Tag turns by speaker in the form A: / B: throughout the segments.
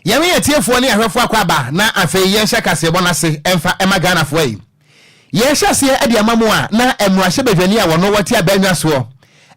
A: Yami etiefo ne ahwefo akwaba na afei yen hye kasebo na se emfa Ghana fo yi. Yen hye se ade amamu a na emrahye bedwani a wono wati abanwa so.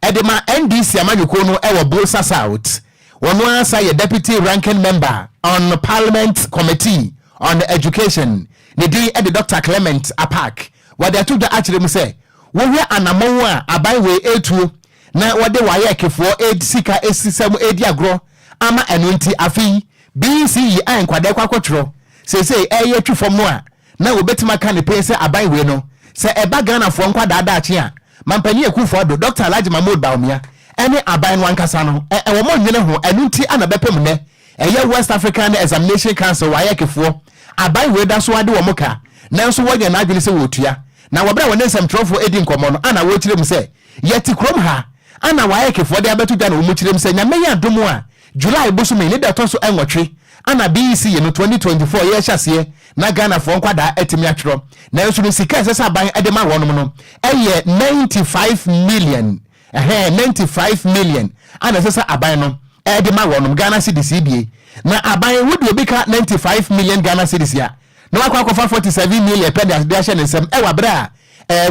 A: Edema NDC amanyuko no ewo Bolsa South. Wono asa ye deputy ranking member on the Parliament Committee on Education. Ne di ede Dr. Clement Apak. Wade atu da akire mu se wo hwe anamon a aban we etu na wade waye kefo sika esisem edi agro ama eno nti afi BCE Enquires kwakotro say eye twifom no a na obetima ka ne pense aban we no se eba Ghana fo nkwa daada ache a mampani ekufo do Dr. Alhaji Mahmoud Baumia ene aban wankasa no ewo mo nwene ho eno nti ana bepem ne eye West African Examination Council waye kefo aban we da so wade wo moka nanso wonya na adwene se wotua na wabra wone nsem trofo edi nkomo no ana wo kirem se yeti krom ha ana waye kefo de abetu gana wo mu kirem se nyame ya domo a July bosume ne dato so enwotwe ana BEC no 2024 ye hyase na Ghana fo nkwada etimi atwero na nso no sika esesa ban edema wonom no eye 95 million 95 million ana esesa aban no edema wonom Ghana cedis bie na aban wodi obika 95 million Ghana cedis ya na wakwa 47 million pede de ahye nsem ewa bra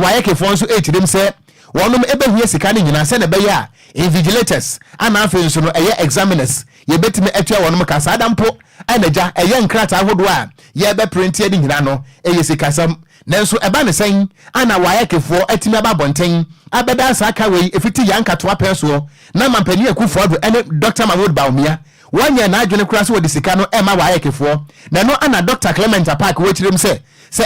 A: waye kefo nso etidem se wonom ebehue sika ne nyina se na be ya invigilators ana afi nso no eye examiners ye betime etua wonom ka sada mpo anaja eye nkrata ahodo a ye be print ye nyina no eye sikasam nanso eba ne sen ana waye kefo etime ababonten abeda saka wei efiti yankato apeso na mampani ekufo do ene Dr. Mahmoud Baumia wanya na adwene kura so wodi sika no ema waye kefo na no ana Dr. Clement Apak wechirem se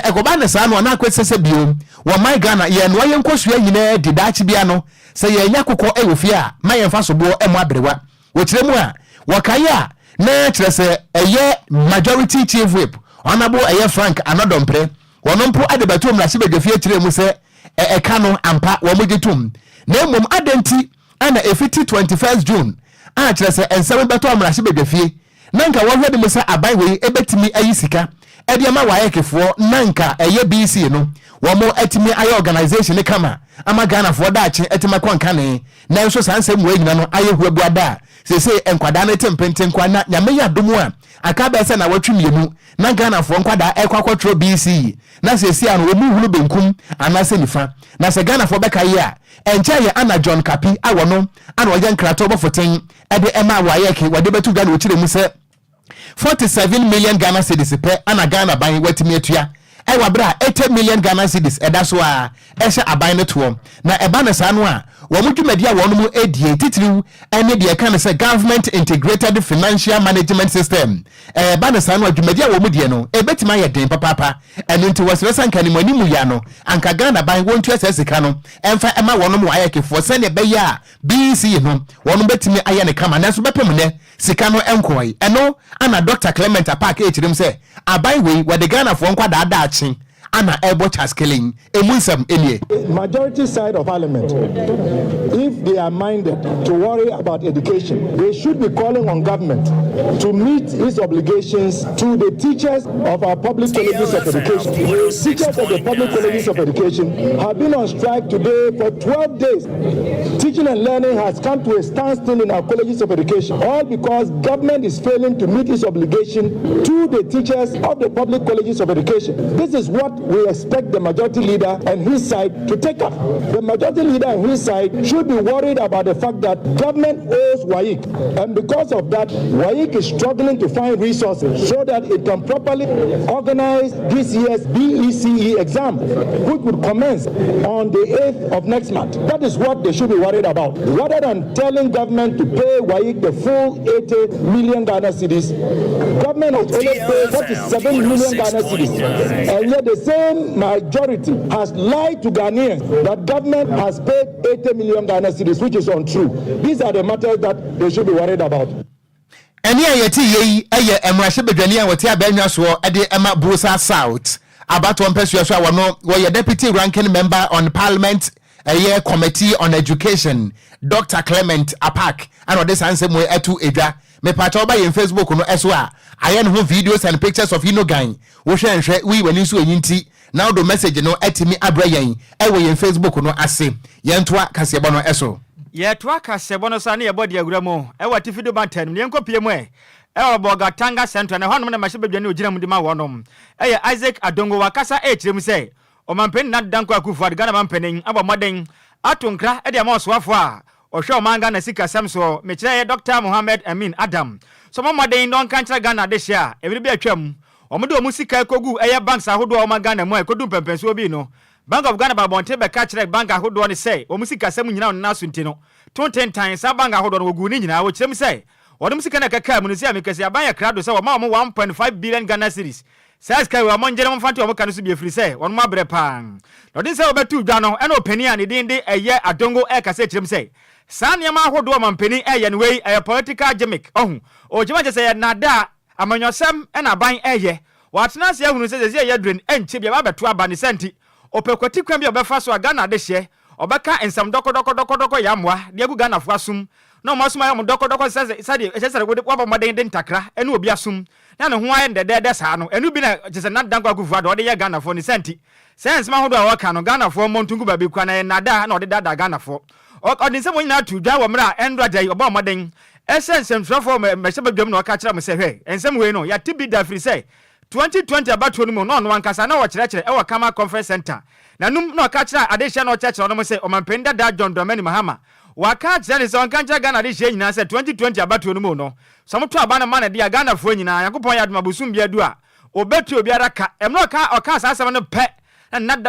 A: ekoba ne sa no na akwesese bio wo my Ghana ye no ye nkosua nyina didachi bia no se ye nya kokọ ewofi a maye mfa so bo emu abrewa wechirem a wakaya na kirese eye majority chief whip honorable eye Frank Anodompre wonompo adebatu mrahye bedwafie kirem se eka no ampa wo mogitum na emom adenti ana efiti 21st June a kirese ensem beto mrahye bedwafie nanka wo hwede mu se aban we ebetimi ayi sika ediama waye kefo nanka eye BC no wo mo etimi ayi organization ne kama ama Ghana fo daache etima kwanka ne na nso sansem we nyina no ayi huabu ada se enkwada na tempenten kwa na nyame ya domu a aka be se na watwemiemu na Ghana fo nkwada ekwakotro BC na se anu omu hulu benkum anase nifa na se Ghana fo beka yi a enche ye ana John Kapi awono ana oje nkrato bofoten ede ema waye ke wade betu Ghana ochire mu se 47 million Ghana cedis pe ana Ghana ban watimi atua ewa bra 80 million Ghana cedis eda so a ehye aban ne to na eba ne sa no a wo mudwumadi a wono mu edie titiriw ene de kan se government integrated financial management system eba ne sa no adwumadi a wo mudie no ebetima ye den papa ene nti wasresa nkani mu animu ya no anka Ghana ban wontu asesika no emfa ema wono mu ayekefo se ne be ya BC no wono betimi aye ne kama na so bepem ne sika no enkoi eno ana Dr. Clement Apak echirim se aban we wade Ghana fo nkwa da achi ana ebo taskeling emunsam enie
B: majority side of parliament, if they are minded to worry about education, they should be calling on government to meet its obligations to the teachers of our public colleges of education. The teachers of the public colleges of education have been on strike today for 12 days. Teaching and learning has come to a standstill in our colleges of education, all because government is failing to meet its obligation to the teachers of the public colleges of education. This is what we expect the majority leader and his side to take up. The majority leader and his side should be worried about the fact that government owes WAEC, and because of that, WAEC is struggling to find resources so that it can properly organize this year's BECE exam, which would commence on the 8th of next month. That is what they should be worried about. Rather than telling government to pay WAEC the full 80 million Ghana cedis, government has only paid 47 million Ghana cedis, and yet the same majority has lied to Ghanaians that government has paid 80 million Ghana cedis, which is untrue. These are the matters that they should be worried about.
A: Eni ayeti ye eye emrahye bedwani a wote abanwa so ede ema Bolsa South abato mpesua so wono wo deputy ranking member on Parliament Committee on Education Dr. Clement Apak and ode sansem we etu edwa me pacha oba yen Facebook no eso a aye no videos and pictures of Inogan wo hwenhwe we wani so enyinti now the message no etimi abra yen e we yen Facebook no ase yen to akase bo no eso
C: Ye twaka sebono sa ne ye body aguramo e wati fido banten ne nkopie mu e oboga tanga center na honom na mahye badwane ogina mu di ma wonom eye Isaac Adongo wakasa e kirem se o mampen na danko akufu Ghana mampenin abomoden atonkra e de amoswafo a ohwe o manga na sika samso me kire Dr. Mohammed Amin Adam so momoden don kantra Ghana de hia e bi atwam omodo o musika ekogu eye banks ahodo o manga na mu ekodu pempenso obi no Bank of Ghana babonte be ka kire bank ahodo ne se o musika sam nyina on naso ntino 2010 sa bank ahodo no ogu ni nyina wo kirem se Odum sika na kaka mu no sia mekase abanya krado se wo ma 1.5 billion Ghana cedis. Says kai wo monjere mo fante wo ka no so bi afiri se wono ma bre pan. Odin se obetu dwa no e no pani a ne din de eye Adongo e kase kirem se. Sa ne ma ahodo o mampani eye ne wei eye political gimmick. Ohun. O jema je se na da amanyosem e na ban eye. Watena se ehunu se se eye dren enche bia ba beto aba ne senti. Opekwati kwan bia obefa so Ghana de hye. Obeka ensam doko yamwa de agu Ghana fo asum. No masuma ya doko sade esese go de kwa moden de ntakra ene obi asum na ne ho aye de saa no enu bi na jese na danko akufu ado de ye Ghana fo ni senti sense ma hodo a waka no Ghana fo montungu ba be kwa na na da na ode da Ghana fo odin se mo nyina tu dwa wo mra endra dai oba moden essence mfrafo me se badwam na oka kira mo se hwe ensem we no ya tibi da free say 2020 abato no no wankasa na wo kire e Kama Conference Center na num na oka kira adehia na o kire no mo se o mampenda da John Dramani Mahama waka tse so kancha Ghana de hye nyina se 2020 abato no no so moto aba na man de Ghana fo nyina yakopon ya aduma busum bia du a obetu obiara ka emno oka asasem no pe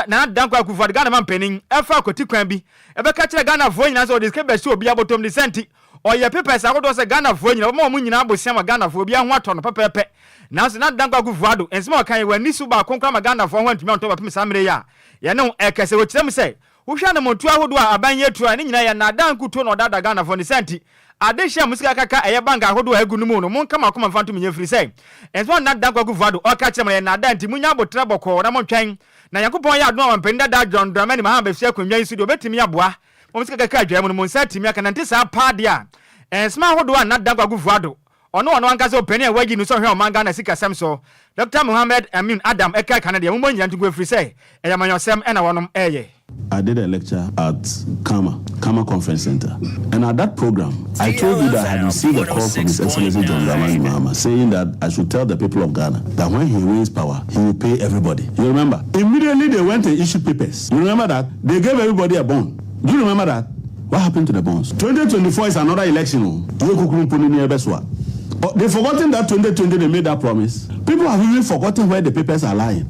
C: na danko akufu Ghana mampanin efa akoti kwan bi ebeka kire Ghana fo nyina se o diske be se obi abotom de senti oye papers akodo se Ghana fo nyina mo mu nyina abosiam Ghana fo obi aho ato no pepepe na so na danko akufu ado ensema okan wani su ba konkra ma Ghana fo ho antumi onto ba pem samre ya ye ne ekese wo kirem se wohwa na montu ahodo a abanye tu a ne nyina ya na danku to no dada Ghana fo ne senti adehia musika kaka eye bank ahodo a agunu mu no mon kama koma fanto menye free say enso na danku akufu ado o ka kire na danti munya botra boko na montwen na yakopon ya ado wampenda da John Dramani Mahama be fia kwanwa studio betimi aboa mo musika kaka adwa mu no mon senti mi aka na ntisa pa dia ensma ahodo a na danku akufu ado ono anka se opani a wagi no so hwe o manga na sika samso Dr. Mohammed Amin Adam eka Canada mo nyanya ntugo free say eyamanyosem ena wonom eye.
D: I did a lecture at Kama Conference Center. And at that program, I told you that I had received a call from His Excellency John Dramani Mahama saying that I should tell the people of Ghana that when he wins power, he will pay everybody. You remember? Immediately they went and issued papers. You remember that? They gave everybody a bond. Do you remember that? What happened to the bonds? 2024 is another election. They've forgotten that 2020 they made that promise. People have even forgotten where the papers are lying.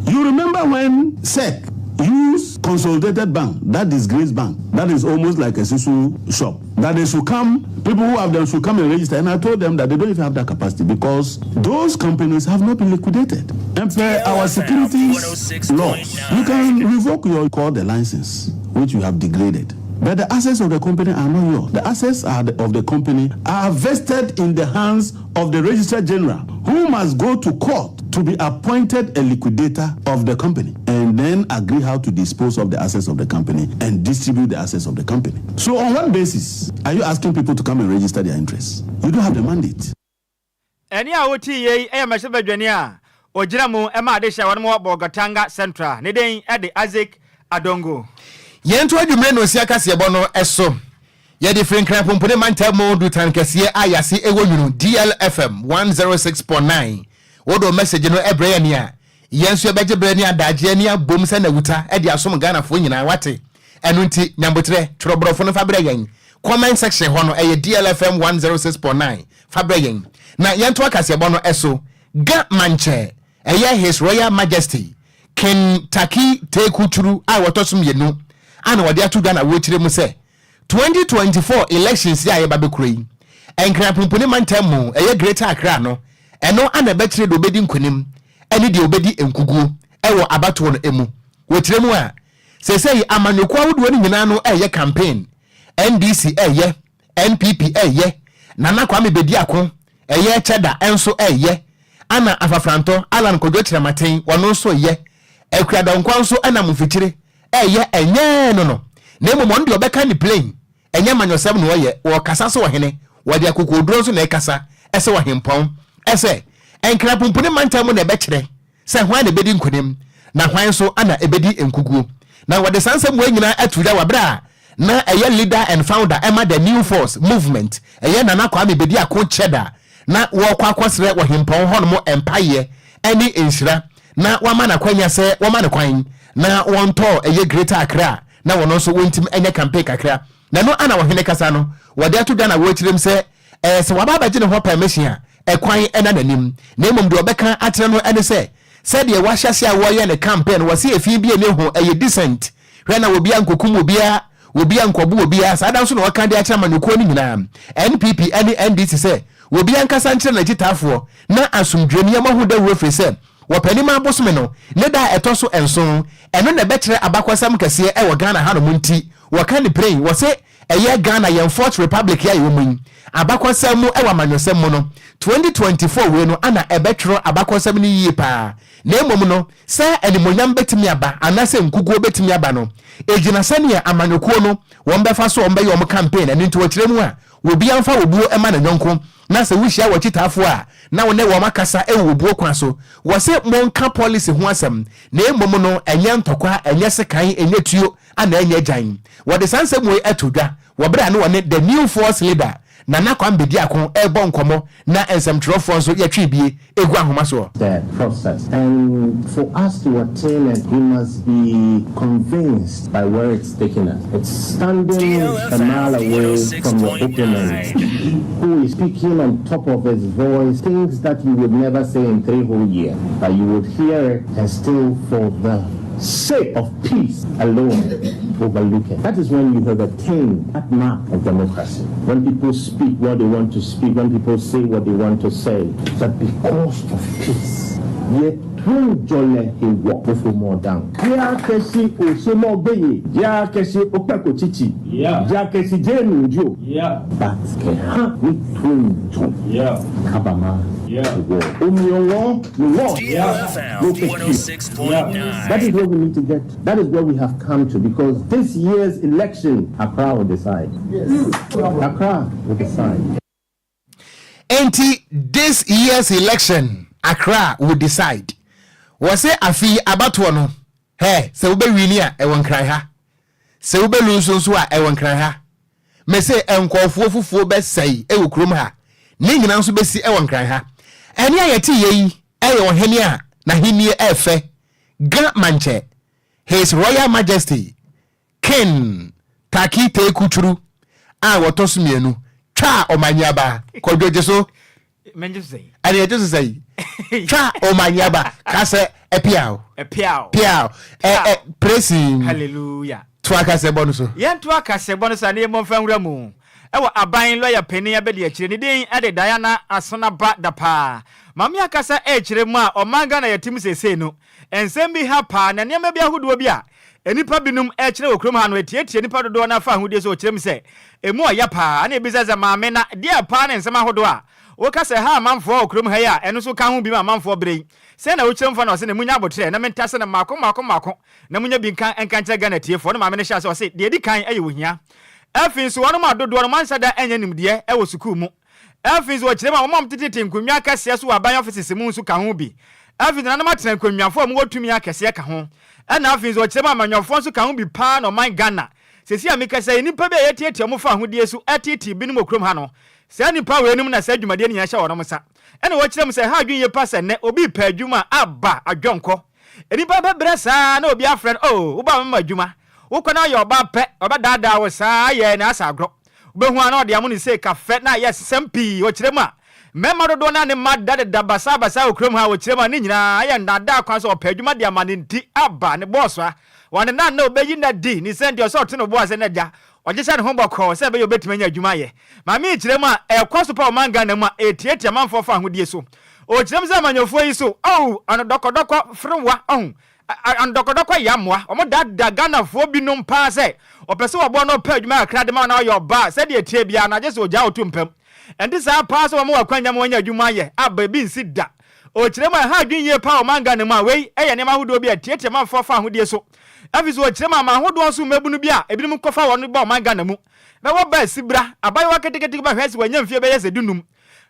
D: You remember when SEC used Consolidated Bank, that disgraced bank, that is almost like a Sisu shop, that they should come, people who have them should come and register, and I told them that they don't even have that capacity because those companies have not been liquidated. And per our securities laws, you can revoke your call the license, which you have degraded. But the assets of the company are not yours. The assets of the company are vested in the hands of the Registrar General, who must go to court to be appointed a liquidator of the company and then agree how to dispose of the assets of the company and distribute the assets of the company. So on what basis are you asking people to come and register their interests? You don't have the mandate.
C: Eni a woti ye e mahye badwane a ogira mu e ma adehia won mo Bogotanga Central ne den e de Isaac Adongo
A: Yentu adwumre no sia kase ebo no eso ye de frinkran pompone manta mo du tan kase ayase ewo nwunu DLFM 106.9 wodo message no ebre ya nia yensu ebeje bre ni adaje ni abom se na wuta e de asom Ghana fo nyina wate enu nti nyambotre trobrofo no fa bre yen comment section ho no e DLFM 106.9 fa bre yen na yentu akase ebo no eso ga manche eye His Royal Majesty Kentucky tekuturu a wotosum yenu ana wade atu Ghana wechire mu se 2024 elections ya yeba bekuri enkra pompone mantamu eye Greater Accra no eno ana betire do bedi nkonim ene de obedi enkugu ewo abato no emu wechire mu a sesei amanyoku awudo ni nyina no eye campaign NDC eye NPP eye nana kwame bedi akon eye cheda enso eye ana afafranto Alan Kwadwo Sammy wono so eye ekwada nkwa nso ana mufichire eye enye no nemo mo ndi obeka ni plane enye manyosem no ye wo kasa so wahene wode akokodro so na ekasa ese wahempon ese enkra pumpune mantam na ebekire se hwan na bedi nkonim na hwan so ana ebedi enkugu na wode sansam wa nyina atuda wabra na eye leader and founder Emma the New Force movement eye Nana Kwame Bedi Ako Cheddar na wo kwa kwasre wo himpon hono empire eni enhira na wama na kwanya se wama ne kwan na wonto eye Greater Accra na wono so wontim enye campaign kakra na no ana wo hene kasa no wode ato Ghana wo chirem se se waba baje ne ho permission a ekwan ena nanim na emom de obeka atere no ene se said ye wahase a wo ye ne campaign wo se efi bi ene ho eye decent hwe na obi ankokum obi ankobu obi a sada so no waka de akyerama no ko ni nyina NPP ene NDC se obi ankasa nkyere na gitafo na asumdwani amahu da wo fere se wo panima abosome no ne da etoso enso eno na bekyere abakwasam kase e wo Ghana ha no munti wo kan ni pray wo se eye Ghana ye Fourth Republic ya yo mun abakwasam mu e wa manwosem mu no 2024 we no ana ebetro abakwasam ni yie pa na emom no se enimonyam betimi aba anase nkuguo betimi aba no ejina sane amanyekuo no won befa so won be yom campaign ani nto wakiremu a obi amfa obuo ema na nyonko na se wuhia wachitafo a na wone wo makasa e wo buo kwa so wo se monka policy ho asem na emom no enye ntokwa enye sekan enye tuo ana enye gyan wo de sansem we atodwa wo bra na wone the New Force leader Nana Kwame Bedi Ako ebo nkomo na ensem trofo so yatwi bie egu ahoma so
E: the process, and for us to attain it we must be convinced by where it's taking us. It's standing a mile away from your opponent who is speaking on top of his voice things that you would never say in 3 whole years, but you would hear it and still for the sake of peace alone overlook it. That is when you have attained that mark of democracy. When people speak what they want to speak, when people say what they want to say, but because of peace, yet jole he walk before more down. Ya kesi o somo beye, ya kesi o peko chichi, ya kesi jenu jo, but ke ha we twin kabama.
F: DLFM 106.9.
E: That is what we need to get. That is what we have come to, because this year's election, Accra will decide. Yes. Accra will decide.
A: This year's election, Accra will decide. Was it afi abatono no? Hey, se ube wini a ewon kran ha. Se ube luso so a ewon kran ha. Me se enkofo fufuo be sei e wo krom ha. Ni nyina nso besi ewon kran ha. Eni ayeti yi eye oheni a na henie efe ga manche His Royal Majesty King Taki Te Kuchuru a wotosu mienu twa omanyaba Kwadwo so
C: menje sei
A: ani ejo sei twa omanyaba ka se epiao praising
C: hallelujah
A: twa ka se bonu so
C: yen twa ka se bonu sa na yemo fanwura mu ewa aban lawyer pani abedi akire ni den ade Diana asona ba dapa mami akasa ekire mu a omanga na yatim sese no ensem bi ha pa na niam bi ahodo bi a enipa binum ekire okrom ha no etietie nipa dodo na fa ahodie so okire mu se emu oya pa na ebizaza maame na dia pa na ensem ahodo a wokasa ha amanfo okrom ha ya eno so ka ho bi ma amanfo brei se na okire mfa na se na munya abotre na mentase na mako na munya bi nkan enkanche Ghana tiefo na maame ne sha se de di kan aye wohia afin so wonu ma dodo no mansa da enya nimde e wo sukuu mu afin so okire ma mom tititi nkonwa akase so aban offices mu so ka ho bi afin na ma tena nkonwafo mu wotumi akase ka ho na afin so okire ma amanyofo so ka ho bi pa no man Ghana sesi amikasa nipa be yetieti mo fa hodie so atiti binum okrom ha no se nipa we enum na se adwumade ni ya hye wono msa ene wo kire m se ha adwunye pa se ne obi pa adwuma aba adwonko enipa be bresa na obi afren wo ba mama adwuma wokona yo ba pe oba dada wo sa ye na asagro obehu ana ode amu ni se kafe na yes sempi wo kire ma mema dodo na ne madade da basa okrom ha wo kire ma ni nyina aye ndada kwan so opadwuma de amane nti aba ne boss wa wane na obeyi na di ni send your sort no boss na dia ogisa ne homboko se be yo betimanya adwuma ye ma mi kire ma ekwaso pa omanga na ma etietia manfo fa hodie so o kire mza manyofo yi so anodokodoko frewa andokodoko yamwa omo dada Ghana fo binum pa se opese obo no pa adwuma akra de ma na yo ba se de etie bia na je se oja otumpem enti sa pa so omo wakwanya ma wanya adwuma ye aba bi nsi da o kire ma ha adwinye pa omanga na ma wei eye ne ma hodo bi atietia manfo fa hodie so afiso o kire ma hodo so mabunu bi a ebinum kofa wono ba omanga na mu na wo ba sibra abaye waketekete ba hwese wanya mfie be yese dunum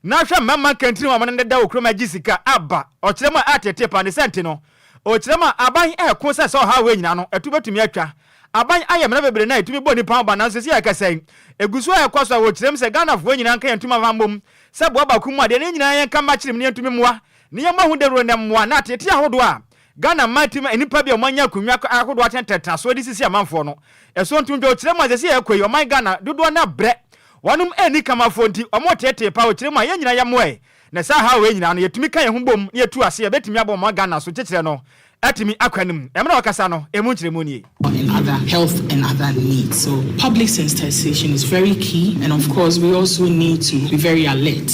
C: na hwe mama kantini wa man da okroma gisika aba o kire ma atete pa ne sente no o kire ma aban ko se so ha we nyina no etu betumi atwa aban ayem na bebre na etumi boni pa ba na se ya kasai eguso ya kwaso a wo kirem se Ghana fo nyina nka yentuma vambom se bo ba kuma de ne nyina yen ka ma kirim ne yentumi moa ne yema hu de ro ne moa na tete ahodo a Ghana matima enipa bia omanya kunwa ahodo atenteta so di sisi amanfo no eso ntunjo kirem a se ya koyi oman Ghana dodo na bre wanum eni kama fo nti omo tete pa wo kirem a yen nyina ya moe na sa ha we nyina no yetumi kan ye hu bom ne yetu ase ye betumi abo oman Ghana so kekere no atimi akwanim emra wakasa no emu nkyeremu nie
G: in other health and other needs. So public sensitization is very key, and of course we also need to be very alert,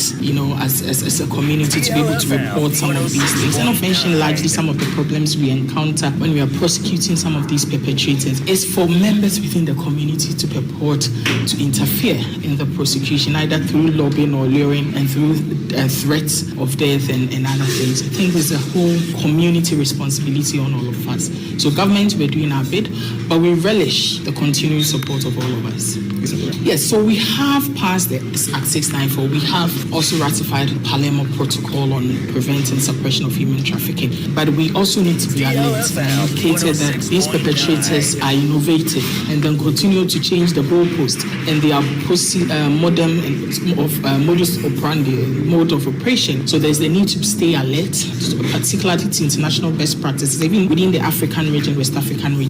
G: as a community, to be able to report some of these things. And I've mentioned largely some of the problems we encounter when we are prosecuting some of these perpetrators is for members within the community to purport to interfere in the prosecution, either through lobbying or luring and through threats of death and other things. I think there's a whole community responsibility on all of us. So government, we're doing our bit, but we relish the continuing support of all of us. Yes, so we have passed the Act 694. We have also ratified the Palermo Protocol on preventing suppression of human trafficking. But we also need to be alert and educated that these perpetrators are innovative and then continue to change the goalpost and they are modern modus operandi, mode of operation. So there's the need to stay alert, particularly to international best practices, even within the African region, West African region.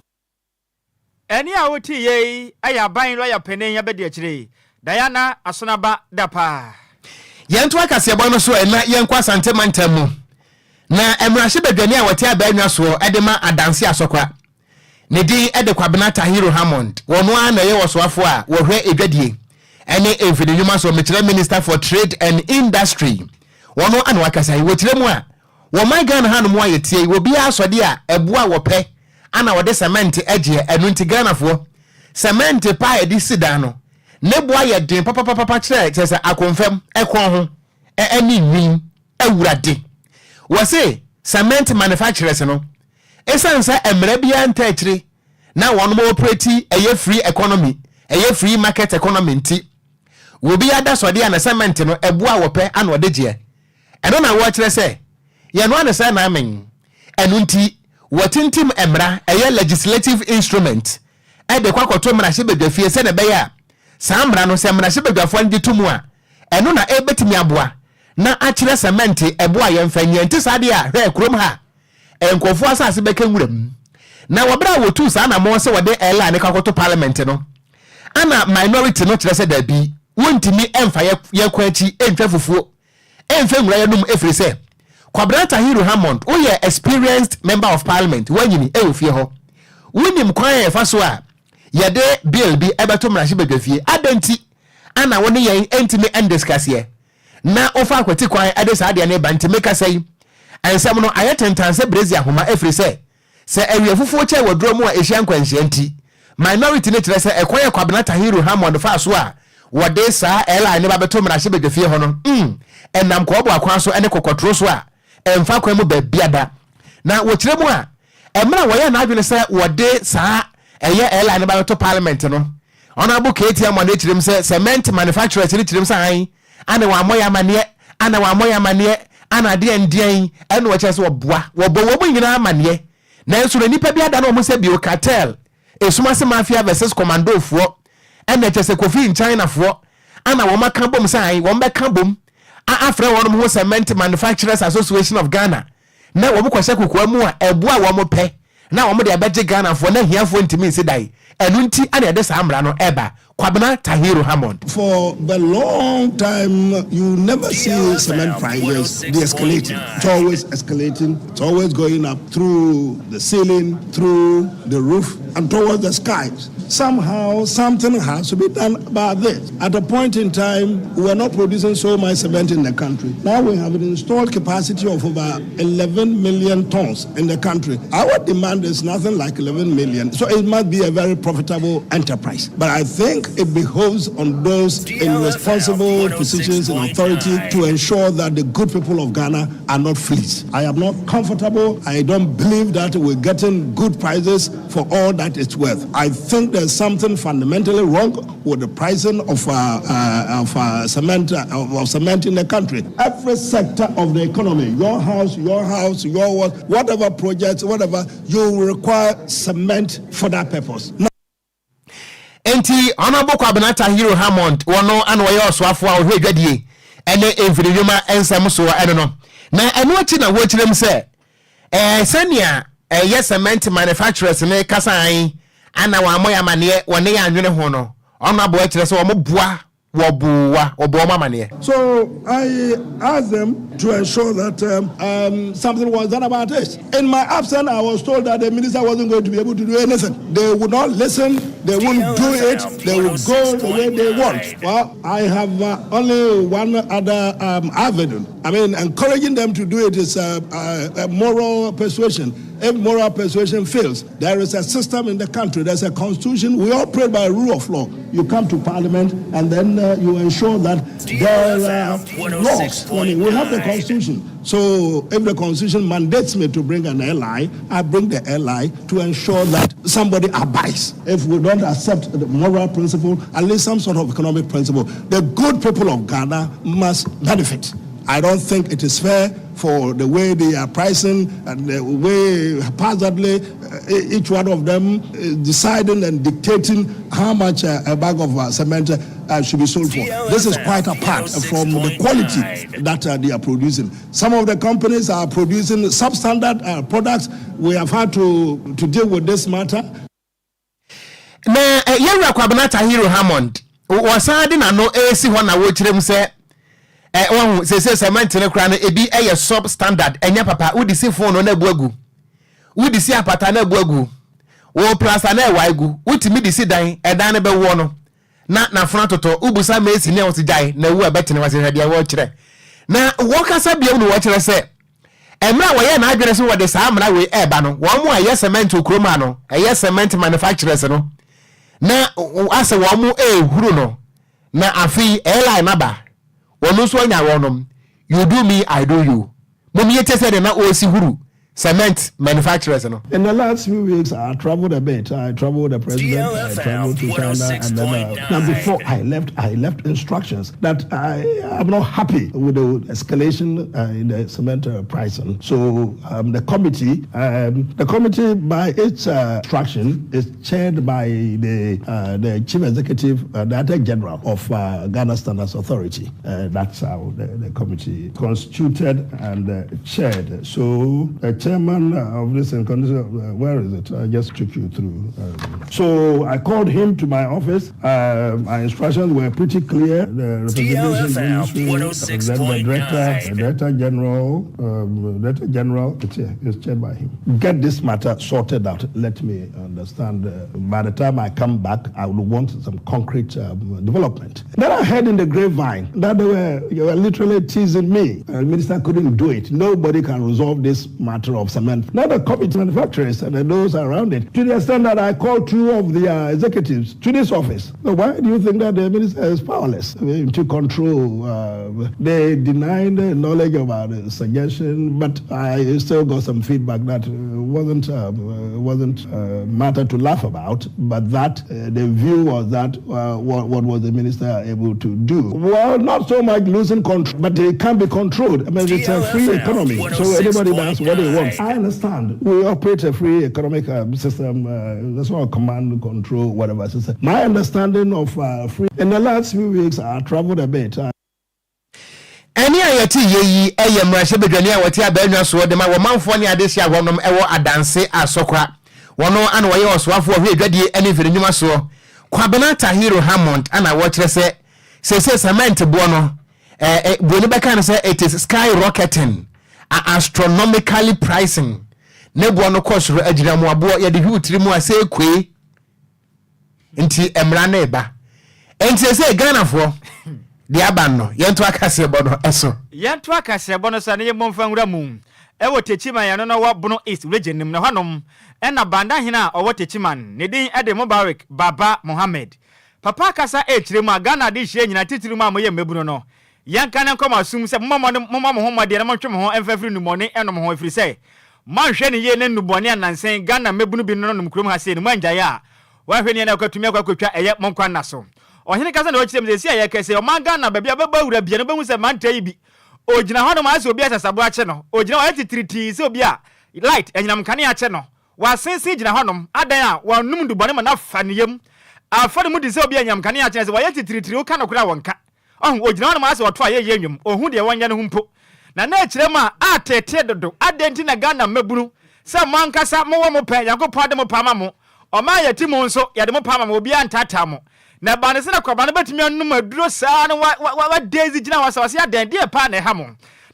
C: Eni awoti ye aya ban lawyer penen ya bedi akire Diana Asonaba dapa
A: yentu akase ebo no so na yenkwa sante mantamu na emrahye bedwani a wote abanwa so edema adanse asokwa ne di Kwabena Tahiru Hammond wono ana ye wosoafo a wohwe edwadie ene emfidinuma so metire Minister for Trade and Industry wono ana wakasa wotire mu a wo man Ghana hanu aye tie wo bia asode a ebo a wope ana wode cement eje enu nti Ghana fo cement pa edi sida no ne boa ye den papa kire kese akonfam ekon ho ani nwin awurade wo se cement manufacturers no esansa emre bia ntachire na wono operate eye free economy eye free market economy nti wo bia da sode ana cement no ebo a wope ana wode je eno na wo kire se ye no ana se na amen enu nti watintim emra eye legislative instrument de kwakoto mra hye bedwafie se ne be ya samra no se mra hye bedwafo ndi tumu a eno na ebetimi aboa na akire cement eboa ye mfanye nti sade a hwe krom ha enkofo asase beka nwuram na wobra wotu sa na mo se wode ela ne kwakoto parliament no ana minority no kire se da bi wontimi emfa ye kwachi entwa fufuo emfa nwura ye num efiri se Kwabena Tahiru Hammond, who is experienced member of parliament, when you fie ho. Winim kwanye faso a yede bill bi ebeto mrahye bedwafie adenti ana woni yen entime endiscuss ye. Na ofa akwati kwanye ade sa ade na ba ntime kasai. Ansam no ayetentanse brezi ahoma efri se area fufu che wodro mu a ehia nkwanhia nti. Minority ne kire se ekwaye Kwabena Tahiru Hammond faso a wode sa ela ne ba beto mrahye bedwafie ho no. Enam ko obo akwan so ene kokotro so a emfa kwemu ba biada na wotire mu a emra woye na adwene se wode saa eye ela ne ba to parliament no ona bu KTM mo na kirem se cement manufacturers ni kirem se han ana wa moya mane ana wa moya mane ana de ndien ene wo chese wo bo nyina mane na enso na nipa biada na o mo se bio cartel esuma se mafia versus commando fo ene chese kofi in China fo ana wo maka bom se han wo mbeka bom afra won mo Cement Manufacturers Association of Ghana na wo kwase kokwa mu a ebo a wo mo pe na wo mo de abeje Ghana fo na hiafo ntimi nsidai enu nti ana de sa amra no eba Kwabena Tahiru Hammond.
H: For the long time, you never see cement prices de-escalating. It's always escalating. It's always going up through the ceiling, through the roof, and towards the skies. Somehow, something has to be done about this. At a point in time, we were not producing so much cement in the country. Now we have an installed capacity of over 11 million tons in the country. Our demand is nothing like 11 million, so it must be a very profitable enterprise. But I think it behoves on those in responsible positions in authority to ensure that the good people of Ghana are not fleeced. I am not comfortable. I don't believe that we're getting good prices for all that it's worth. I think there's something fundamentally wrong with the pricing of cement in the country. Every sector of the economy, your house, whatever projects, whatever, you require cement for that purpose.
A: Enti Honorable Kwabena Tahiro Hammond wono an waye oswafo a ohwe dwadie ene emfidiyuma ensem so ene no na eno achi na wo kirem se senia yes cement manufacturers ne kasan ana wa moya mane wone ya anwene ho no ono abo akire se wo boa
H: So I asked them to ensure that something was done about it. In my absence, I was told that the minister wasn't going to be able to do anything. They would not listen. They wouldn't do it. They would go the way they want. Well, I have only one other avenue. I mean, encouraging them to do it is a moral persuasion. If moral persuasion fails, there is a system in the country. There's a constitution. We operate by rule of law. You come to parliament and then you ensure that there are laws. We have the constitution. So if the constitution mandates me to bring an ally, I bring the ally to ensure that somebody abides. If we don't accept the moral principle, at least some sort of economic principle, the good people of Ghana must benefit. I don't think it is fair for the way they are pricing and the way haphazardly each one of them deciding and dictating how much a bag of cement should be sold for. This is quite apart from the quality that they are producing. Some of the companies are producing substandard products. We have had to deal with this matter.
A: Na Yewura Kwabena Tahiro Hammond wasade na no esi ho na wo kirem se say cement ne kra no ebi substandard enya papa wodi si phone no na buagu wodi si apata na buagu wo plasta na ewaigu wotimi di si dan edan ne be wo no na fona toto ubusa mesi ne woti jai na wu abetene wase hade wo kire na wo kasa bia no wo kire se emra wo ye na adwene se wo de sa amra we eba no wo mo aye cement okroma no aye cement manufacturers no na ase wo mo huru no na afi airline naba wono so anya wonom you do me I do you mum yete said na o si huru cement manufacturers no. In
H: the last few weeks I traveled a bit. I traveled the president, DLFM, I traveled to China, and then now before I left instructions that I am not happy with the escalation in the cement pricing. So the committee by its instruction is chaired by the chief executive, director general of Ghana Standards Authority. That's how the committee constituted and chaired. So chairman of this condition, where is it? I just took you through. So I called him to my office. My instructions were pretty clear. The representation ministry, the director general, it's chaired by him. Get this matter sorted out. Let me understand. By the time I come back, I would want some concrete development. Then I heard in the grapevine that you were literally teasing me. The minister couldn't do it. Nobody can resolve this matter of cement. Now the committee manufacturers and those around it, to the extent that I called two of the executives to this office. So why do you think that the minister is powerless to control? They denied knowledge about the suggestion, but I still got some feedback that wasn't matter to laugh about, but that the view was that what was the minister able to do? Well, not so much losing control, but they can be controlled. I mean, it's a free economy, so anybody does what they want. I understand. We operate a free economic system. That's what command, control, whatever system. My understanding of free. In the last few weeks, I traveled a bit.
A: Any ayati yeyi mrashe bedwani a wati abanwa so de ma wo manfo ne ade sia wonom ewo adanse asokra wono ana wo ye oswafo hwe dwadie ene mfirinyuma so Kwabena Tahiro Hammond ana wo kire se cement bo no boni beka ne se it is skyrocketing astronomically pricing ne bo no cost ro agira mu abo ye de hutiri mu ase kwe nti emra na eba enti se Ghana fo di abanno yento akase bono eso
C: yento akase bono sa ne yemomfa nwura mu ewo techima ya no wa bono east region nim na hanom ena banda hina owo techiman ne din ede Mubarak Baba Mohammed papa akasa echiremu Ghana de hye nyina titiri mu amoye mebuno no yanka na nkoma sum se momma mo homade na montwe mo ho emfafiri numone enom ho afiri se manhwe ne ye ne nubone anansen Ghana mebunu bi no nom kurom ha se ne manjaye a wa hwe ne na kwatumi akwatwa eye monkwa naso ohene kasa na ochirem ze sia ye kese o manga na babia baba wura bia no behu se mantai bi ogina hono ma se obi asasabo ache no ogina wa titriti se obi a light enyinam kane ache no wa sense gina hono adan a wa num dubone ma na faniyem afɔre mu de sɛ obi anyam kane akyerɛ sɛ wɔyɛ titiritiri woka no kora wɔnka ogyina hɔ no ma asɛ wɔto ayɛ yɛ nnwom ohu deɛ wɔnyɛ no ho mpo na kyerɛ mu a atete dodo adɛnti na Ghana mmabunu sɛ mo ankasa mowɔ mo pɛ Nyankopɔn de mo pa ma mo ɔma yɛti mo nso yɛde mo pa ma mo obi antata mo na ba ne sɛ na kɔba no bɛtumi anum aduro saa no wa daisy gyina hɔ sɛ wɔse adɛn deɛ pa na ɛha mo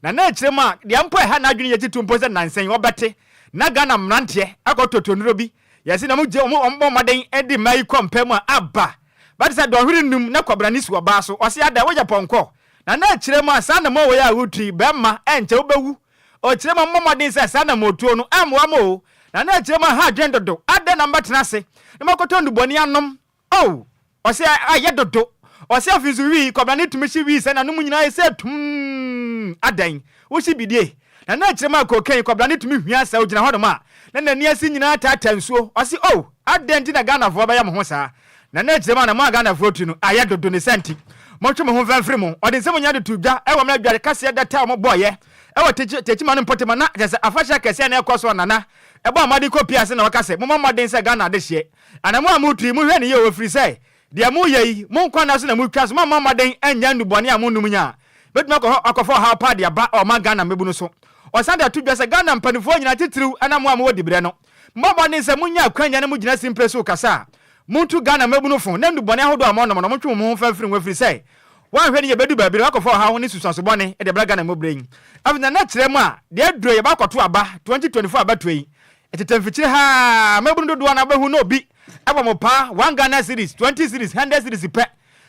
C: na kyerɛ mu a deɛ mpo ɛha na adwene yɛti to mpo sɛ nansɛn wɔbɛte na Ghana mmeranteɛ akɔtotonuro bi yɛse na mo gye ɔmbɔ mmɔden de ma yi kɔ mu a aba bade sɛ dɔhwere num na kɔbra ne su ɔbaa so ɔse ada woyɛ pɔnkɔ na kyerɛ mu a saa na mo wɔ yɛ a wotui bɛmma ɛnkyɛ wobɛwu ɔkyerɛ mu mmɔden sɛ saa na motuo no ammoa mo na kyerɛ mu a ha adwen dodo ada na mbɛtena ase na makɔtɔ ndubɔne anom ɔse ayɛ dodo ɔse afi so wii kɔbra ne tumi hye wii sɛ na no mu nyinaa sɛ tum adan wohye bidie na kyerɛ mu a kokain kɔbra ne tumi hwia sɛ ogyina hɔ dom a na n'ani ase nyinaa tata nsuo ɔse adan nti na Ghanafoɔ bɛyɛ mo ho saa na kyerɛ mu a na mo a Ghanafoɔ tu no ayɛ dodo ne sɛnti mɔtwe mo ho mfɛmfiri mo ɔde nsɛm nya de to dwa ɛwɔ mna dware kaseɛ da ta mo bɔɔyɛ ɛwɔ techima no mpɔtema na kyɛ sɛ afahyɛ kɛseɛ na ɛkɔ so nana ɛbɔ amade kɔpi ase na wɔka sɛ momma mmɔden sɛ Ghana ade hyeɛ anamo a motui mohwɛ ne yɛ wɔfiri sɛ deɛ moyɛ yi monkwa na so na motwa so momma mmɔden anya nnubɔne a monum nya bɛtumi akɔfɔ haw pa de aba ɔma Ghana mmɛbu no so ɔsan de ato dwa sɛ Ghana mpanimfoɔ nyina titiriw ana mo a mowɔ diberɛ no mmɔbɔden sɛ monya akwanya na mogyina simpre so kasa muntu Ghana mmɛbu no fo na nnubɔne ahodoɔ a mɔnom no motwe mo ho mfɛmfiri wɔfiri sɛ wanhwɛ ne yɛbɛdu baabi no wakɔfɔ haw ne susuasobɔne de bra Ghana mmɔbrɛ yi afei na kyerɛ mu a deɛ duro yɛbakɔto aba 2024 abatoa yi ɛtetamfikyire ha mmɛbu no dodoɔ no abɛhu na obi ɛbɔ mo paa 1 Ghana series 20 series 100 series pɛ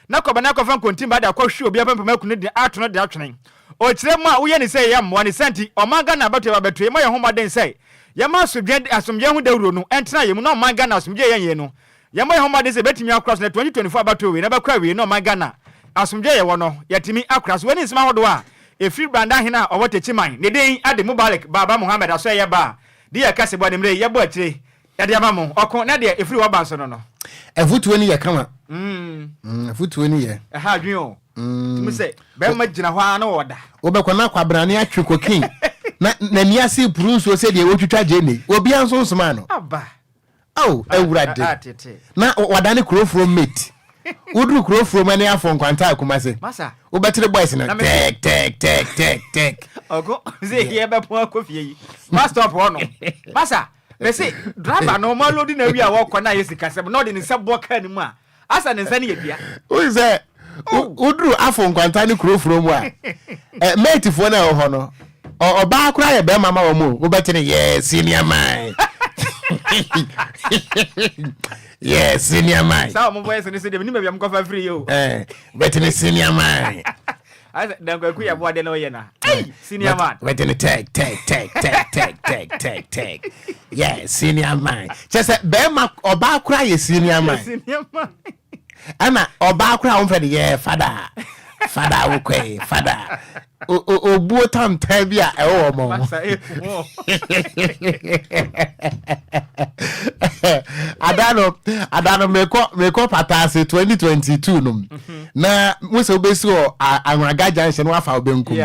C: na kɔba na akɔfa nkontimba de akɔhwe obi apɛmpɛm akunu de atono de atwene ɔkyerɛ mu a woyɛ ne sɛ yɛ mmoa ne sɛnti ɔma Ghana abatoa abatoa ma yɛ ho maden sɛ yɛma asomdwe ho dawuro no ɛntena yɛ mu na ɔma Ghana asomdwe yɛn no yɛma yɛ ho maden sɛ bɛtumi akora so na 2024 abatoa wei na bɛkɔ awie na ɔma Ghana asomdwe yɛ wɔ no yɛtumi akora so wani nsɛm ahodoɔ a ɛfiri branda hena a ɔwɔ techiman ne den ade Mubarak Baba Muhammad aso yɛ ba de yɛ kase bɔ ne mmerɛ yɛbɔ akyire yɛde ama mo ɔko na deɛ ɛfiri wɔba so no
A: ɛfotuo ni yɛ kama ɛfotuo ni yɛ
C: ɛha adwen o tumi sɛ bɛrima gyina hɔ a na wɔda
A: wobɛkɔ na kwabrane atwe kokin na ni ase puru nsuo sɛ deɛ wɔtwitwa gye ne obia nso nsoma no
C: aba
A: awurade na wadane kurofuro mate udru kurofuro mane afɔ nkwanta akumase
C: masa
A: wobɛtere boys no tek
C: ogo ze here be po akofie yi master po no masa me say driver no ma load na wi a wo kɔ na yesika sɛ no de ne sɛ bɔ ka ni mu a asa ne nsa ne yɛbia
A: o say udru afɔ nkwanta ne kurofuro mu a mate fo na ho no oba akura yɛ be mama wo mu wobɛtere yes senior man yes senior man
C: sa mo boys ne se de ni ma biam kofa free yo
A: betene senior man
C: asa dan ko ya bo ade na oyɛ na senior man
A: betene tek yes senior man just be ma oba akura yɛ senior man ana oba akura wo fɛ de fada wo kwai fada obuo tam bi a ɛwɔ mo adano meko patase 2022 no na mo se obesi o anwaga junction wa fa obenkum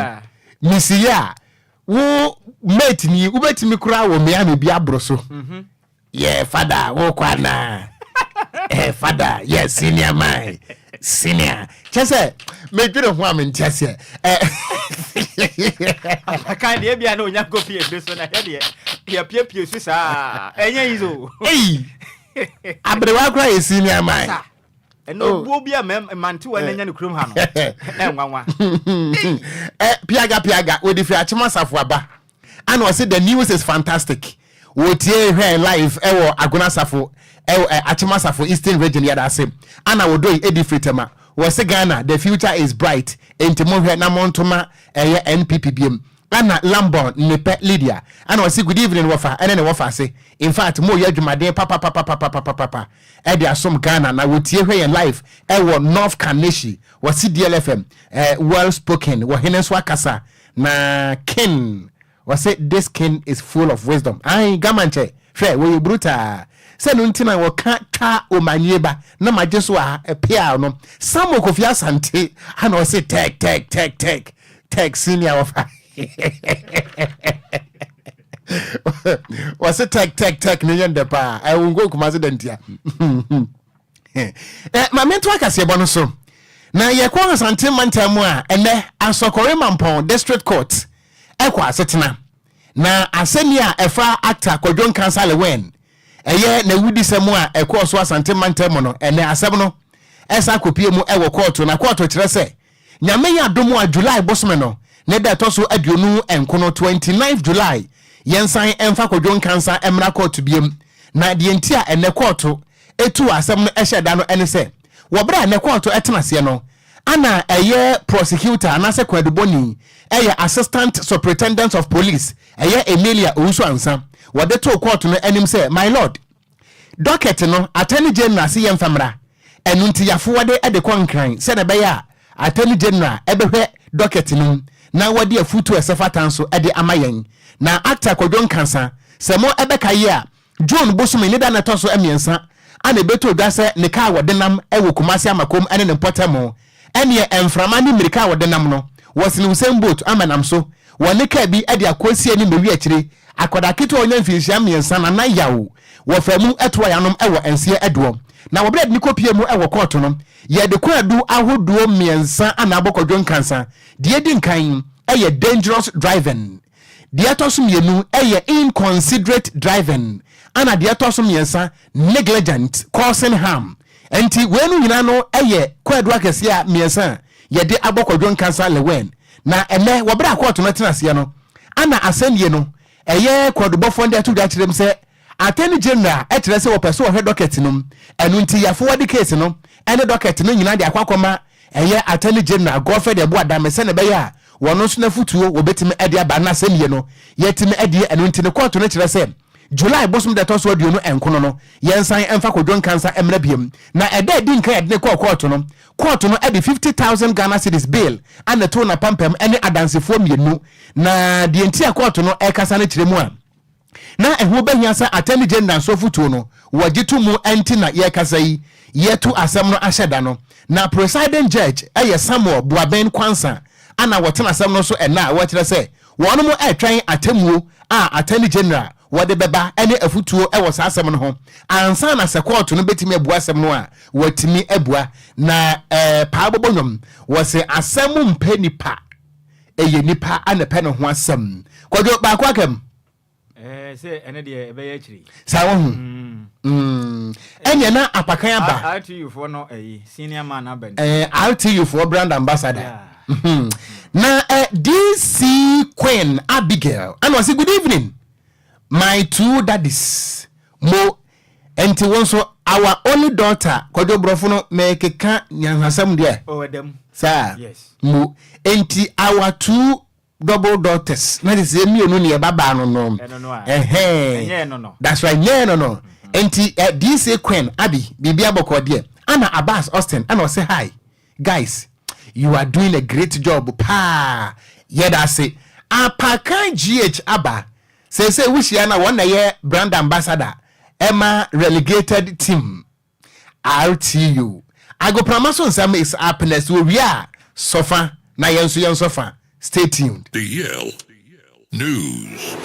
A: misiya wo mate ni ubetimi kura wo me ame bi abro so fada wo kwana fada yes senior man senior chese me dwere ho amentiase
C: kan de bia na onya kopi e so na ya pie so saa enya yizo
A: abrewa kura ye senior man
C: eno bo bia mante wa nya ne krom ha no nwanwa
A: piaga we dey achima safo aba and we say the news is fantastic we tie here live ewo agona safo achima safo eastern region ya da same ana we do edifritema we say Ghana the future is bright entimo hwe na montoma NPPBM ana Lumba nepe Lydia ana we say good evening wafa ene ne wafa say in fact mo ya dwumaden papa e dey asom Ghana na we tie hwe live ewo North Kaneshi we see DLFM well spoken we hene so akasa na king we say this king is full of wisdom ai gamanche hwe we brutal se no ntina wo ka twa o manyeba na magye so a pia no samo kofi asante ha na o se tek senior of was it tek ne yende pa I will go kuma se dentia Ma mento akase bono so na ye kwa asante mantamu a ene asokore mampon district court ekwa asetena na asemi a efa actor Kwadwo Kansale wen eye na wudi semu a ekwa so asante mantamu no ene asem no esa kopie mu ewo court na court kire se nyame ya domu a July bosome no ne da to so aduonu enkono 29 July yensan emfa Kwadwo Kansa emra court biem na de entia ene court etu asem no ehye no ene se wobra ne court etenase no ana eye prosecutor anase kwaduboni eye assistant superintendent of police eye Emilia Owusu Ansa wode to court no enim se my lord docket no attorney general se yemfamra enunti yafo wode ede kwankran se na be ya attorney general ebehwe docket no na wode afutu esefatan so ede amayen na actor Kwadwo Kansa se mo ebeka ye a John Bosumi ne da na to so emiensa ana beto da se ne ka wode nam ewo Kumasi amakom ene ne potamo ene emframa ni mirika wode nam no was ni same boat amanam so wone ka bi ade akosie ni mewi akire akoda kito onya mfinhia miensa na yawo wo famu eto ya nom ewo ense edo na wo bread ni kopie mu ewo court no ye de kwadu ahoduo miensa ana Kwadwo Kansa de di nkan eye dangerous driving de atosum yenu eye inconsiderate driving ana de atosum yensa negligent causing harm enti wenu nyina no eye kwadu akese a miensa ye de Kwadwo Kansa lewen na ene wo bra court no tenase no ana asendie no eye kwadubofo ndi atu da kirem se attorney general etere se wo pese wo he docket no enu nti yafo wadi case no ene docket no nyina de akwakoma eye attorney general Godfrey Ebu Adame se ne be ya wono so na futuo wo betime ade aba na asendie no yetime ade enu nti ne court no kire se July bosom de to so aduonu enkono no yensan emfa Kwadwo Kansa emra biem na ede di nkan ade ne court no ede 50,000 Ghana cedis bail and to na pampam ene adansefo mienu na de entia court no ekasa ne kiremu a na ehu behia sa attorney general so futuo no wagitu mu enti na yekasa yi yetu asem no ahyeda no na presiding judge Samuel Buaben Kwansa ana wotena asem no so ena wa kire se wono mo etwan atemuo a attorney general wode beba ene afutuo ewo asem no ho ansa na se court no betimi abu asem no a watimi abua na paabobonyom wose asem mpe nipa eye nipa anepe no ho asem Kwadwo ba kwa kam
C: say ene de be ya chiri
A: sa wo hu enye na apakan aba
C: RTU for no senior man aben
A: RTU for brand ambassador na DC Queen Abigail and was good evening my two daddies mo enti wonso our only daughter Kwadwo brofo no mekeka nyanhasam de
C: them
A: sir
C: yes
A: mo enti our two double daughters na this emi onu ne baba no no
C: no
A: that's right no enti DC Queen Abi bibia bokode ana Abbas Austin and say hi guys you are doing a great job pa yeda say apakan GH aba say wish ya na one year brand ambassador Emma relegated team RTU I go promotion some is happiness we are sofa na yenso sofa. Stay tuned.
I: DL News.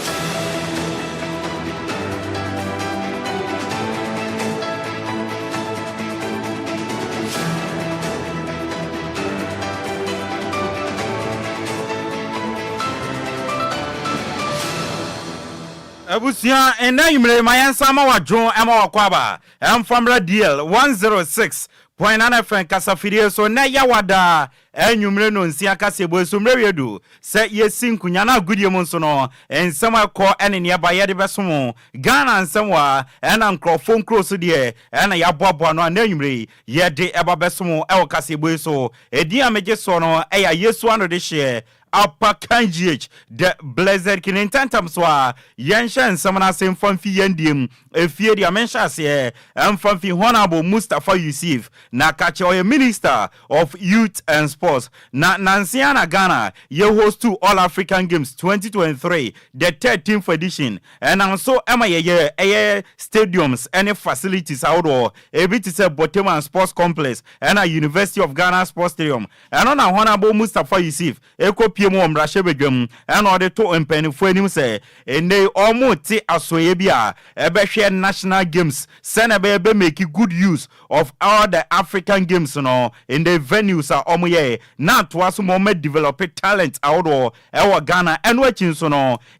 C: Abusia ena yimre mayansa ma wadwo ema wakwaba emfamra DL 106.9 FM kasafiri so na yawada enyumre no nsia kasebo so mrewedu se yesinkunya na agudie mu nso no ensem akọ ene ne ba yede besom Ghana nsem wa ena nkrofon kroso de ena yaboabo no na enyumre yede eba besom ewo kasebo so edi ameje so no eya Yesu ano de hye Apa kanjich the blessed kinentantam so a yenshan samana sem famfi yandiem efie dia mensha se famfi honorable Mustafa Yusuf na kache oye minister of youth and sport
J: Sports. Nansiana Ghana, ye host to All African Games 2023, the 13th edition. And also, stadiums, any facilities outdoor, a bit is a Botema Sports Complex, and a University of Ghana Sports Stadium. And on a Honorable Mustafa Yusuf, Eko PMO Mrashebegum, and all the two and penny for him say, and they almost say Asoyebia, a national games, send a make good use of all the African games in the venues are omoye not to us moment develop talent outdoor our Ghana and watching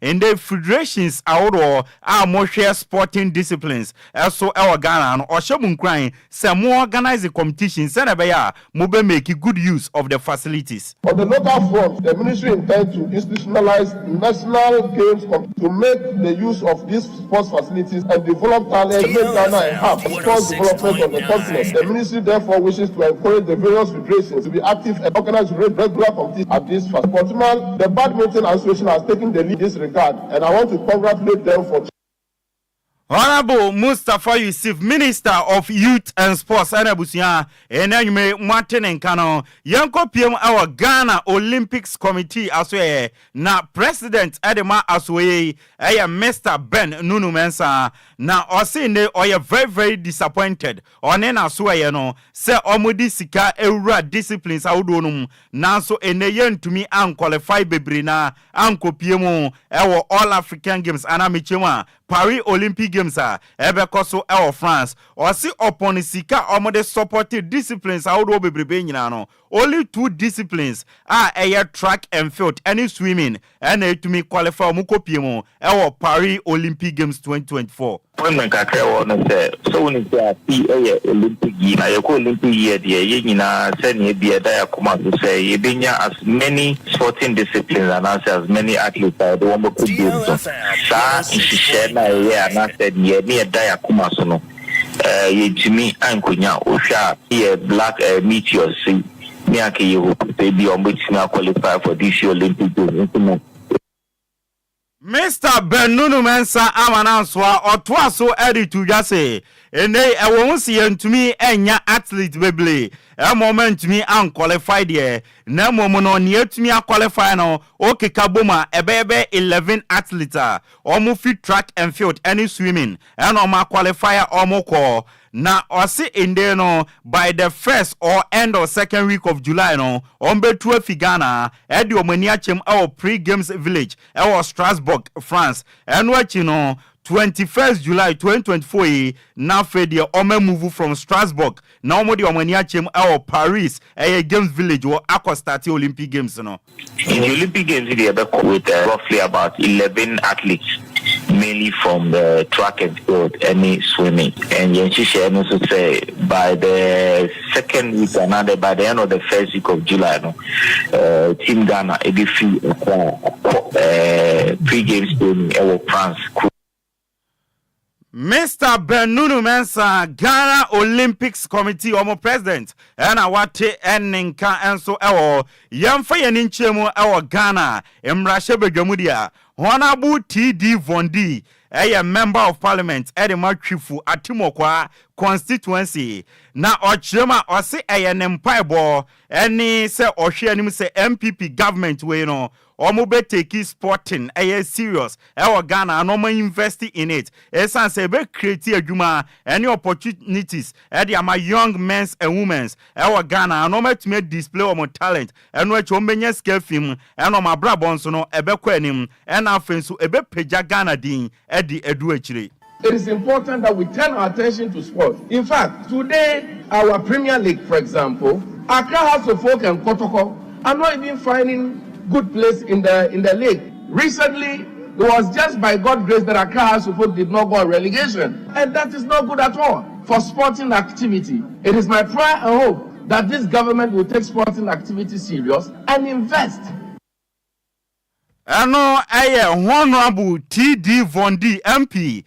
J: in the federations outdoor our more share sporting disciplines also our Ghana or Shamun crying some more organized competitions send a mobile make good use of the facilities.
B: On the local front, the ministry intends to institutionalize national games to make the use of these sports facilities and develop talent, make Ghana a hub for sports development on the continent. The ministry therefore wishes to encourage the various federations to be active and organize regular competitions at this fast. Portugal, the Badminton Association has taken the lead in this regard, and I want to congratulate them for.
J: Honorable Mustafa Yusuf, Minister of Youth and Sports, Anabusia, and Martin and Kano, Yanko PM our Ghana Olympics Committee as well. Now, President Adema Aswe, Mr. Ben Nunu Mensa, now Osinde, or you're very, very disappointed. On an Aswe, say Omudi Sika, Eura disciplines, Audonum, now so in the yen to me, unqualified Bebrina, Uncle PMO, our All African Games, Anamichema, Paris Olympic Games ebekoso e France or see upon sika omode supported disciplines outdoor bebrebe nyina only 2 disciplines are air track and field any swimming and to me qualify mukopiemo e Paris Olympic Games 2024.
K: When kakra won say so when say Olympic year na yeko Olympic year dey ye nyina say na bia da yakoma to say ye benya as many sporting disciplines and as many athletes that they want to do so sa na ye na said ye na da yakoma so no ye jimi ankonya ohwa ye black meteor see me ake ye hope say be on which na qualify for this Olympic Games.
J: Mr. Benunu Mensa Amananswa Otwaso Eddie to just say, and they won't see to me enya athlete beble. A moment to me unqualified here. No moment near to me a qualify no. Okay, Kabuma, a baby 11 athletes. Almost fit track and field any swimming. And on my qualifier almost call. Now, I see in there no by the first or end or second week of July no on betu Figana Eddie Omaniachem our pre-games village our Strasbourg, France and what 21st July 2024 now for the Ome move from Strasbourg now mo the Omaniachem our Paris a games village or Aquastati Olympic Games no.
K: In the Olympic Games they are with roughly about 11 athletes. Mainly from the track and field, any swimming. And Yenchi also say by the second week, another by the end of the first week of July, Team Ghana, free pre-games in France.
J: Mr. Benunu Mensa, Ghana Olympics Committee, Omo President, and Awate Eninka and so Yamfa Yaninchemo, our Ghana, Emrashebe Gamudia, Honorable T.D. Vondi, a member of Parliament, Edema Chifu, Atimokwa constituency. Na Ochema or say an empire ball, any say or share say MPP government way no. Omobe take sporting serious our Ghana no more investing in it esan say be create adwuma any opportunities my young men and women our Ghana no more to make display of talent and no chomenya scale film and my brabon so no ebe kwa anim and afenso ebe peja Ghana din edi edu achire.
B: It is important that we turn our attention to sport. In fact, today, our Premier League, for example, Accra House of Folk and Kotoko are not even finding good place in the league. Recently, it was just by God's grace that Accra House of Folk did not go on relegation. And that is not good at all for sporting activity. It is my prayer and hope that this government will take sporting activity serious and invest.
J: Ano aye Honorable T.D. Vondi MP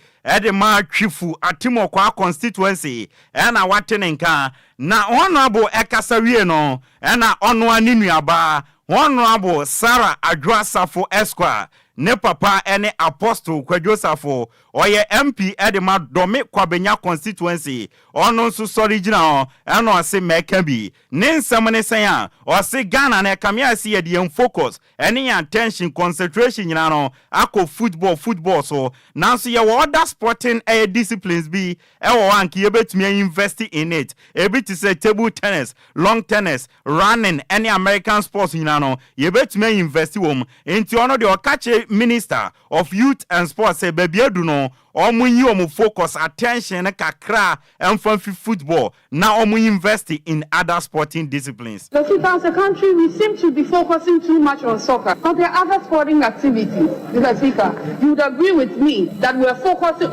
J: ma twifu atimo kwa constituency na watenenka na honorable ekasawie no na ono ani Nhyiraba honorable Sarah Adwasafo Esquire ne papa ene Apostle Kwadwo Safo oye MP ma dome kwabenya constituency ono nso sorry gina eno ase meka bi ne nsam ne sen a ose Ghana na kamia ase ye de focus ene attention concentration nyina no akọ football so nanso ye other sporting disciplines bi ewo anke ye betumi invest in it ebi to say table tennis long tennis running any American sports nyina no ye betumi invest wom enti ono de okache Minister of Youth and Sports say baby edu no omunyi omu focus attention kakra emfa football now omu invest in other sporting disciplines.
L: So as a country we seem to be focusing too much on soccer, but there are other sporting activities. Mr. Speaker, you would agree with me that we are focusing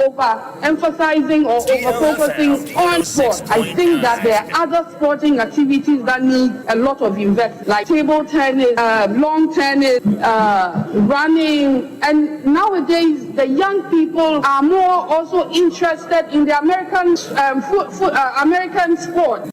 L: emphasizing or over-focusing on sport. I think that there are other sporting activities that need a lot of investment, like table tennis, long tennis, running, and nowadays the young people are more also interested in the American American sport.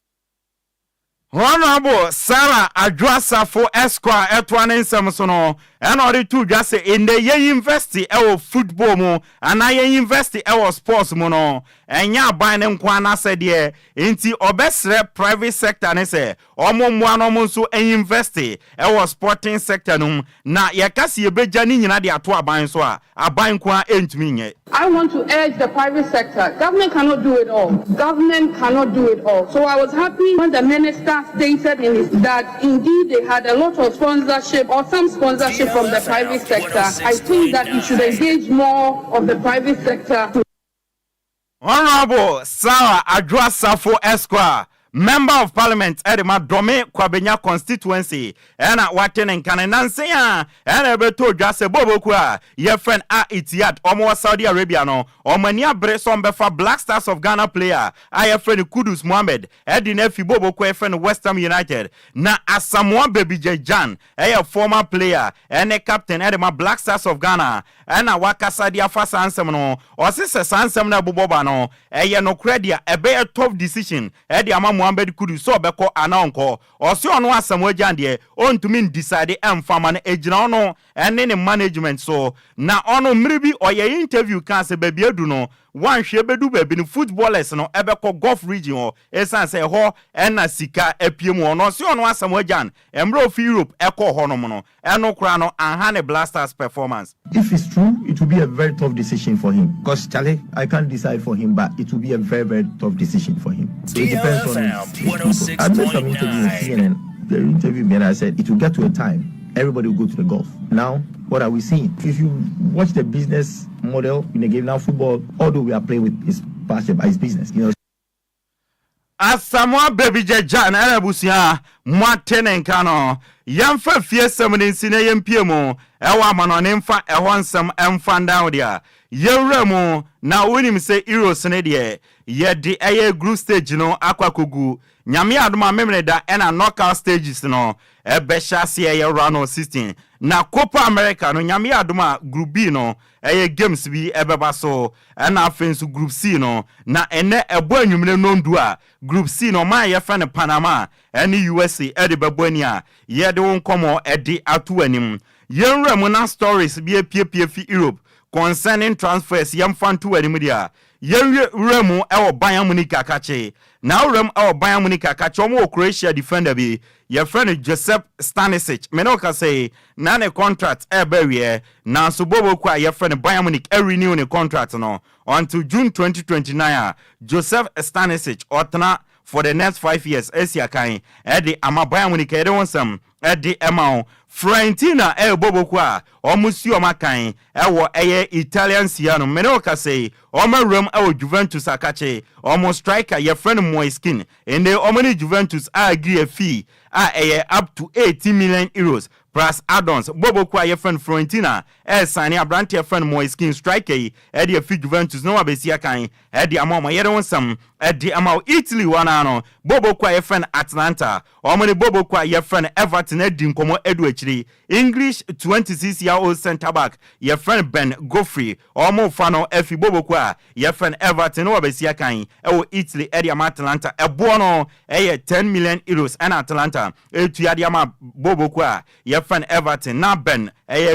J: Honorable Sarah Adwasafo Esquire etwane nsem so no and order to just say in the university football mo and I university sports mo no enya ban ne nkwana se de enti obesre private sector ne se omomwa no mo so university sporting sector no na yakase yebeja ni nyina de ato aban so a aban kwa entumi nye.
L: I want to urge the private sector. Government cannot do it all. Government cannot do it all. So I was happy when the minister stated that indeed they had a lot of sponsorship or some sponsorship from the private sector. I think that we should engage more of the private sector.
J: Honorable Sarah Adwasafo Esquire, Member of Parliament Edema Dome Kwabenya constituency ena watenen kanenanse ya ena beto dwase bobokua ye friend a Etihad omo Saudi Arabia no omani abre som befa Black Stars of Ghana player a ye friend Kudus Mohammed edi na fi bobokua ye friend West Ham United na Asamoah Bebijejan a former player ene captain edema Black Stars of Ghana ena wakasa dia fasa ansem no osise sansem na boboba no eye no credia ebe a tough decision edi ama Mohammed Kudu so beko anonko osi ono Asamoah Jandie ontumi decide emfama na ejina ono ene ne management so na ono mribi oye interview kan se baby edu no wan hwe bedu baby ni footballers no ebeko Gulf region o esan se ho ena sika epiem ono si ono Asamoah Jan emro of Europe eko ho no no eno kra no anhane Blasters performance.
M: If it's true, it will be a very tough decision for him. Because Charlie, I can't decide for him, but it will be a very, very tough decision for him. So it depends on his I made some interview with CNN. The interview me and I said it will get to a time everybody will go to the golf. Now, what are we seeing? If you watch the business model in the game now, football, although we are playing with his passion by his business, you know.
J: Asamoah Bebijejan Arabusia Mwatenen Kano Yamfa Fiesam in Sine Yempiemo Ewa Manonemfa Ewansam Mfanda dia Yeremo na winim say Euro Senedie ye di aye group stage no akwakugu nyame adoma memre da ena knockout stages no ebesha se ye round 16 na Copa America no nyame adoma group B no eye games bi ebeba so ena afensu group C no na ene ebo anwumre no ndu a group C no ma ye fa ne Panama ene USA ede beboni a ye de wonkomo ede atu anim yenremu na stories bi epie fi Europe concerning transfers yamfantu anim dia yenremu ewo Bayern Munich akache na rem ewo Bayern Munich akache omo Croatia defender bi your friend Joseph Stanisic menoka say na ne contract ebewie na so bobo kwa your friend Bayern Munich renew ne contract no until June 2029 Joseph Stanisic otna for the next 5 years Asia kan edi ama Bayern Munich ede wonsam edi emao Fiorentina bobo kwa omusi omakan ewo eye Italian siano menoka say omarem ewo Juventus akache omo striker your friend Moiskin and the omani Juventus agree a fee eye up to 80 million euros plus add-ons bobo kwa your friend Florentina sign abrante your friend Moy Skin striker Eddie a fit Juventus no abesia kan Eddie amama yere wonsam Eddie amao Italy wana no bobo kwa your friend Atlanta omoni bobo kwa your friend Everton Eddie nkomo edu echiri English 26-year-old centre back your friend Ben Goffrey omo fano efi bobo kwa your friend Everton no abesia kan ewo Italy Eddie ama Atlanta ebo no 10 million euros and Atlanta etu yade ama bobo kwa your friend Everton na Ben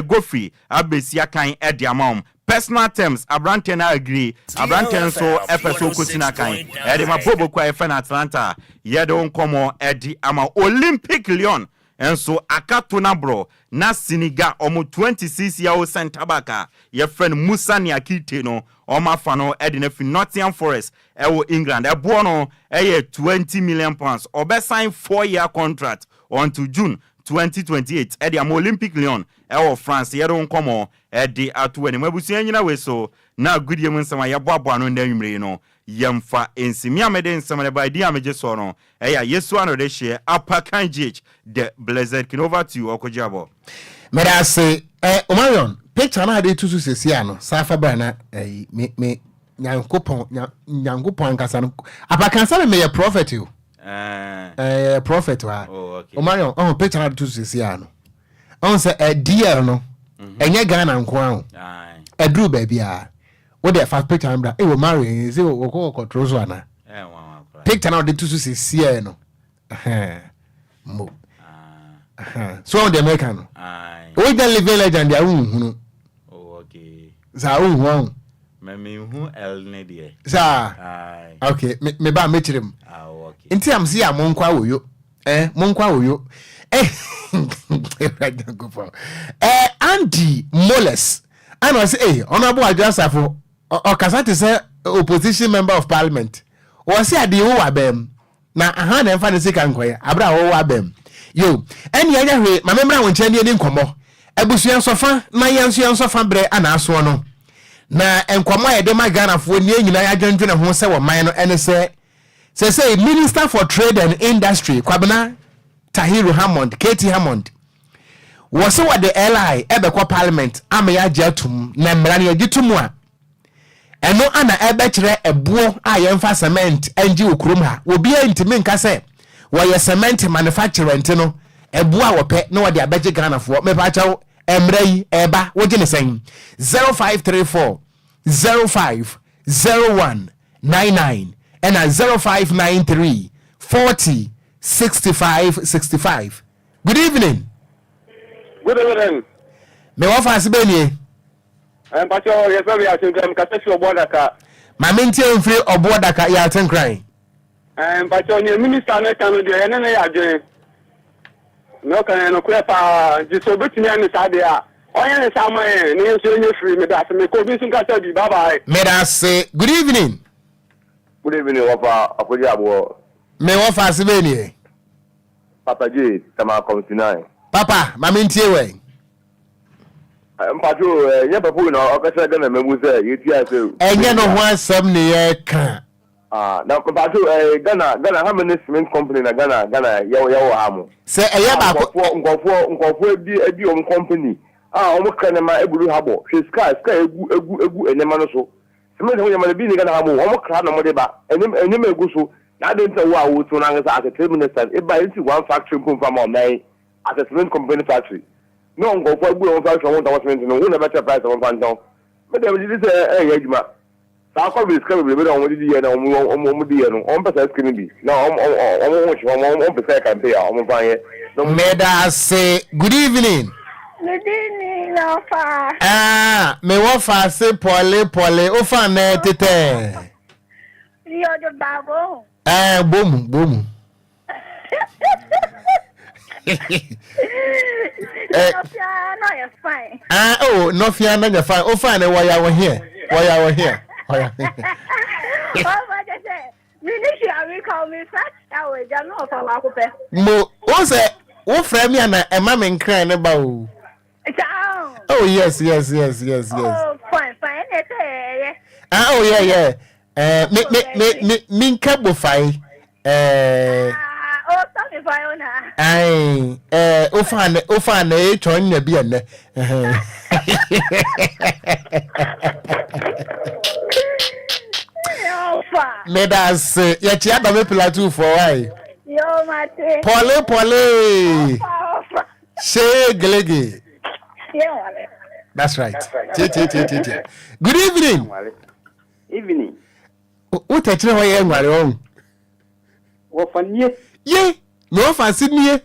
J: Goffrey abesia kan Eddie amam personal terms abrante na agree abrante so epeso kotina kan Eddie ma bobo kwa your friend Atlanta yede onkomo Eddie ama Olympic Lyon enso akato na bro na Senegal omo 26-year-old centre back your friend Musa Niakite no oma fano Eddie na fi Nottingham Forest ewo England ebo no 20 million pounds obe sign 4-year contract until June 2028 Eddie am Olympic Lyon ewo France yero nkomo Eddie atuwe mabusia nyina we so na gudie mu nsama ya boabo no ndanwumre no yemfa ensimi amede nsama le by dia meje so no eya Yesu ano de share apakan GH the blessed kin over to you Okogyeabour
A: mera say Omarion picture na de tusu sesia no safa bra na me nyankopon kasa no apakan sa me ye prophet you prophet wa Omarion picture na de tusu sesia no on say DL no enye Ghana nko ahụ edru baby a wo dey fast picture ambra e wo marry ze wo ko control so ana picture na de tusu sesia no mo so on the American no we dey live legend ya hunu
J: okay
A: za hunu
J: me hu el ne de
A: za okay me ba me chirem
J: okay
A: nti am si ya monkwa woyo monkwa woyo Andy Moles and I say honorable Ajasafo okasate say opposition member of parliament o say ade wo abem na aha na emfa ne sika nkoye abra wo abem yo eni anya hwe ma membra won chani ni nkomo abusuan sofa na yansuan sofa bre ana aso no na enkomo ye de ma Ghana fo ni nyina ya dwendwene ho se wo man no ene say minister for trade and industry Kwabena Tahiru Hammond, Katie Hammond. Was what the LI ebekwa parliament amaya jatum na mrani agitumwa. Eno ana ebechre ebuo a yemfa cement enji ukrum ha. Obi intimi nka se wo ye cement manufacturer ntino ebuo a wope na wo de abeje Ghana fo. Me pa chawo emrai eba wo gine sen 0534 050199 and 0593 40 65. Good evening.
N: Good evening.
A: Me wa fa sibeni.
N: Pacho yes we are thinking kasesi obodaka.
A: Ma menti enfri obodaka ya tenkran.
N: Pacho ni minister na kanu de ene na ya je. No kan no kwe pa jiso betimi ani sade a. Onye ne samaye ni enso enye free me da se me ko bi sun kasa bi bye bye.
A: Me da say good evening.
N: Good evening Opa Okogyeabour.
A: Me wa fa sibeni.
N: Papa J, Tama 9.
A: Papa, mami ntie we.
N: Mpacho, ye papu no okase Ghana mebu se yeti ase.
A: Enye no ho asem ne ye ka.
N: Na mpacho Ghana how many cement company na Ghana yawo hamu.
A: Se eye ba
N: nkofo ebi on company. Omo kanema eburu habo. Ska egu enema no so. Cement ho yamale bi ni Ghana hamu. Omo kra na mo de ba. Enema egu so. I don't know why we turn as a trade minister. If by into one factory from my as a cement company factory. No go for good on factory on cement no one better price on fan down. But there is yejuma. Sa ko be scam be on di year na on di year no on person skin bi. Na on person can pay on fan
A: no meda say good evening.
O: Good evening, Alpha.
A: Me wa fa say pole o fa na tete.
O: You're the babo.
A: Boom.
O: No, you're fine.
A: No fear, no, you're fine. Oh, fine, why you were here?
O: Oh, what I say? Ministry, I will call me fat. I will just know for Wakupe.
A: Mo, what's it? What frame you and a mammy crying about? Oh, yes.
O: Oh, fine.
A: Oh, yeah. Me cable fine.
O: Oh, sorry,
A: Aye, Ofan, join your beer. Let us yet you have a pillar for why.
O: Yo, Mate.
A: Pole. Say Glegi. That's right. Good evening.
P: Evening.
A: What touch no way my own?
P: What for ye?
A: Ye, no fancy me.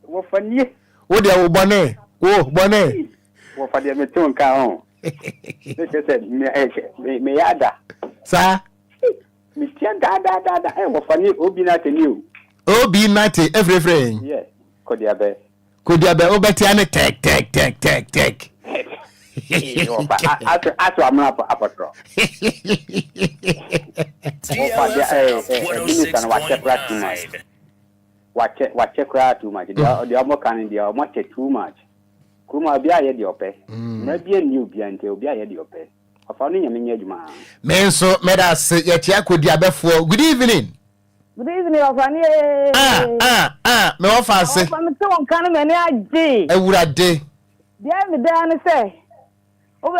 P: What for ye?
A: What the bonnet? Oh, bonnet.
P: What for the meton car? This said, me ada.
A: Sir,
P: Mr. Dada, and what for you? Obi not you.
A: Obi not everything.
P: Yes, Okogyeabour.
A: Okogyeabour, Obetiane, take.
P: As I'm not a patrol. Watch cry too much. The other can the other too much. Kuma be a your pay. Maybe a new beant will be a your pay. I found him in your man.
A: Men so made us yet Okogyeabour for good evening.
O: Good evening, Ofani.
A: Me offer say.
O: I'm so kind of a day.
A: I would a day.
O: The other day, I say. Obla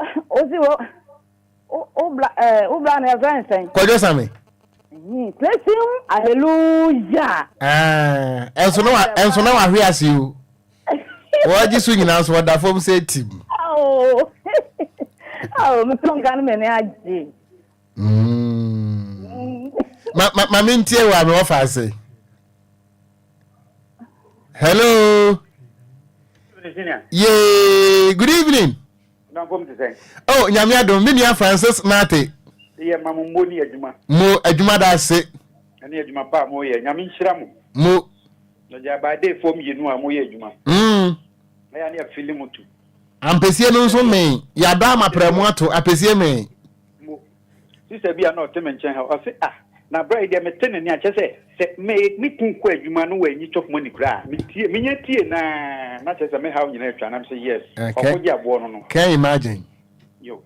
O: friend saying.
A: Kwadwo Sammy.
O: Bless him. Hallelujah.
A: And so now I hear you. What you swinging out what the form said to him?
O: Oh, me don't can me aji.
A: My main tear wa me offer say. Hello. Yeah, good evening. Oh, Nyamia Dominia Francis Nate.
P: Yeah, Mamma Moni Ajuma.
A: Mo Ajuma da se.
P: And Ajuma Pa Moya, Yamin Shramu.
A: Mo.
P: No, by day form you know Moya Juma. I am a film too.
A: I'm Pessia so me. Yadama Premoto, a Pessia me.
P: Sister be not to mention how I say, now, Brady, I'm a tenant. I just say, make me think where you man away, you talk money cry. Me tea, not as I may have you know, and I'm say yes.
A: Can you imagine?
P: Yo,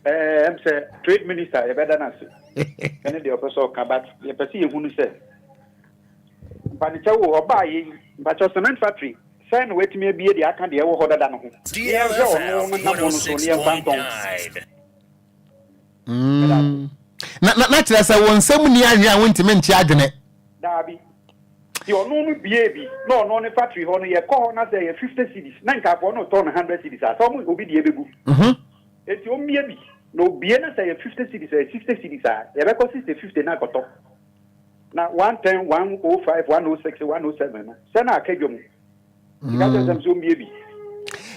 P: I'm say trade minister, a better answer. And the officer come back, you perceive who say. But it's all buy, but your cement factory. Sign away to me be the account the ever holder than
A: who. Not as I want some near I want to mention it.
P: Darby, your normal baby, no, factory, only a corner say 50 cities, 9 cap or no 100 cities. I saw me will be the able. It's your baby. No, Biena say 50 cities, 60 cities are. The record is 50 Nakoto. Now 110, 105, 106, 107. Send our kegum. Because I'm so baby.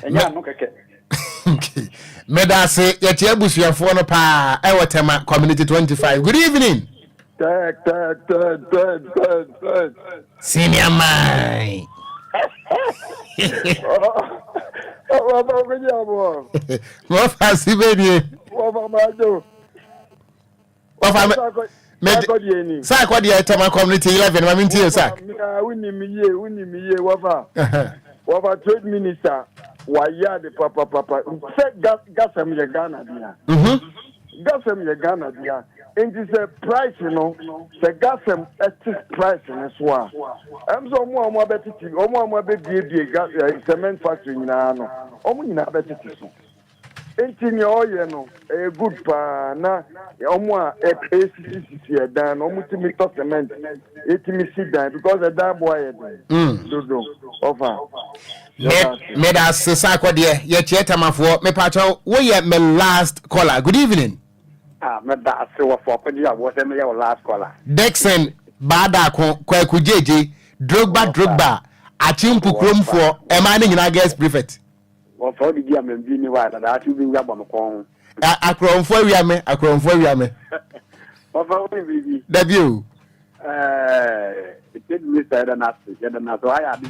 P: And ya no keke.
A: Meda say yet yebus your phone pa Ewatema community 25. Good evening. Senior man. What fancy baby? Sir, what do you tell my community 11? I mean, to sir.
Q: What trade minister? Why, yeah, the papa. Set gas from your Ghana, dear. Gas from your Ghana, dear. And it's a price, you know. The gas from price as well. I'm so more better to you. More better cement factory in Ano. Only in a better to in your you know, a good pa na more ACCC done, almost to me talk cement. It me sit down because the damn boy offer.
A: Made us say, yet me patrol, we are my last caller. Good evening.
P: Made that say what for was your last caller.
A: Dexon, Bada, Kwakujeji, Drogba, Achimpu Chrome for a mining in our guest prefect.
P: Well, for the game and being white, and I should be up on the phone.
A: Akron for Yame, Akron for Yame.
P: What for baby?
A: Debut.
P: It didn't miss that, so I had the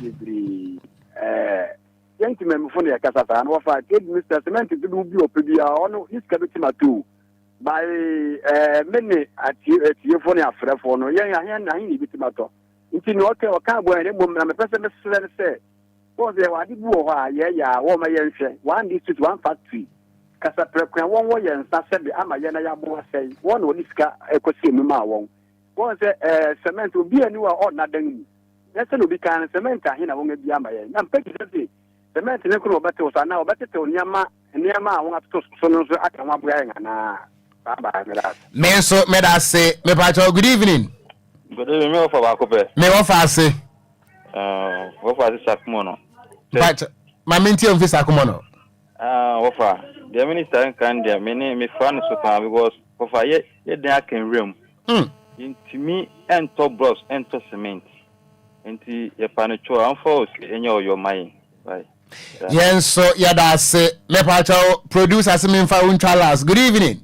P: gentleman from the Casata and offer Mr. Cement to do Opia on his cabinet too. By many at your phone after for no young and bit matter. It's in water or cowboy, and a person say. Was there what did war? Yeah, my young one district, one factory. Casapre, one way and Sassy, Amayana Yabo say, one Woniska, a cosima won't. Was cement will be a new or nothing. let's say no be can cement here na won be amba ye na mpeki say cement ne ko obate o sana obate te onyama won ato so no so aka wa boya na baba
A: me so me da say me pa good evening.
R: Good evening, me offer back up.
A: Me offer say
R: offer Sakumono.
A: But my minty of this Sakumono.
R: Offer the minister can there me fan so far because offer ye there can room. Into me and top bros and to cement. Into your panicho and force in your mind. Right.
A: Yes, so yeah, that's it. Me pa producer Simin fa unchalas. Good evening.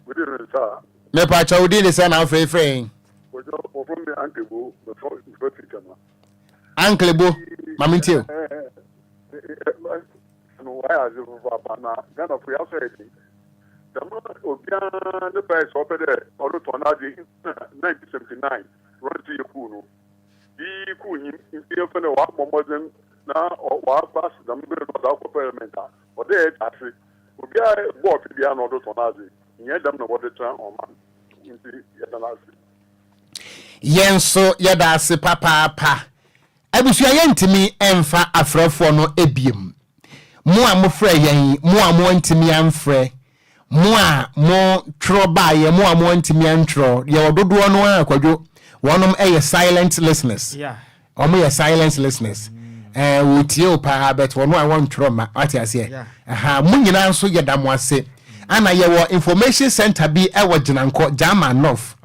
S: Good evening, sir.
A: Me pa udi le say na free. Uncle Bo, Mamintio.
S: No, why are you Papa? Ghana for your safety. The man the best over there, or to 1979, run to your Kuno. He could him in the open a walk more than now or walk past the middle of the parliament. Or there, actually, we got a board to be another Tonazi. Yet, them know what the term or man.
A: Yenso yada se papa abusua yentimi emfa afrafo no ebiem mo a mo frɛ yen mo a mo ntimi amfrɛ mo a mo troba ye mo a mo ntimi antro ye ododo no akwadwo wonom silent listeners omo ye silent listeners wo tie o pa bet wono a won troma ati ase mo nyina nso yeda mo ase ana ye wo information center bi e wo Ginanko Jama North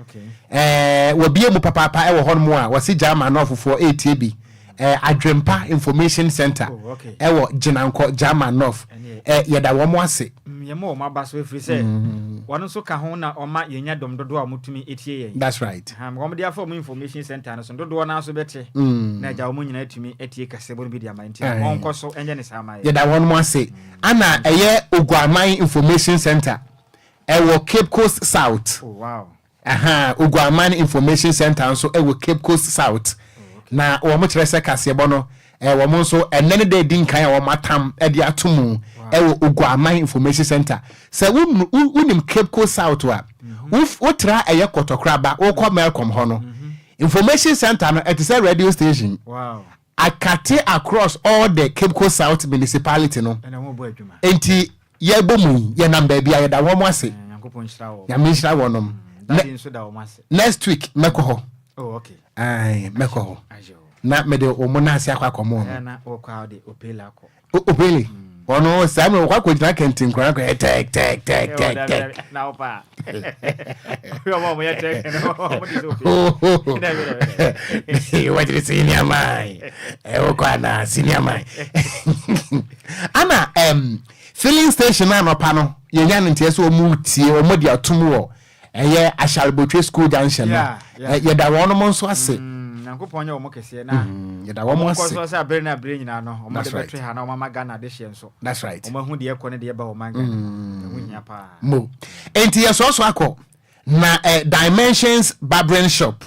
A: we bie mu papa e wo hon mo a wo si Jama North for ATB Adrempa information center e wo Ginanko Jama North ye da wo mo ase
C: ye mo ma ba so free say wono so ka ho na o ma yenya dom dodo a mutumi etie yen.
A: That's right.
C: Wo mo dia for information center no so dodo na so bete na ja wo mo nyina atumi etie kasebo bi dia man tie won ko so enye ne sama
A: ye da wo mo ase ana eye Oguaman information center e wo Cape Coast South.
C: Oh wow.
A: Oguaman information center so e wo Cape Coast South. Na wo mo kire se kasebo no wo mo so enene de din kan wo matam e dia atomu e wo Oguaman information center se wunim Cape Coast South wa wotra eye kotokraba wo ko Melcom ho no information center no it is a radio station.
C: Wow.
A: Akate across all the Cape Coast South municipality no enti ye bomu ye number bia ye da wo mo ase
C: yankopon hira wo
A: ya me hira wo nom next week meko ho.
C: Oh okay.
A: Ai meko ho na me de o mo na ase akwakomo
C: na o kwa de opela ko
A: opele ono Samuel kwa kwina kentin kwa tek
C: na opa yo mo ya tek no mo di so
A: what is senior mai o kwa na senior mai ana filling station na no pa no ye nya ntie so mu tie o mo di atum wo eye Ashalbotwe school junction na ye da wono mo nso ase
C: yankopon ya o mo kese na
A: ye da wo mo ase
C: ko so say abere na abere nyina no o mo de betwe ha na o mama Ghana de hye nso.
A: That's right.
C: O mo hu de ekọ ne de ba o manga hunya pa
A: mo enti ye so akọ na Dimensions barbering shop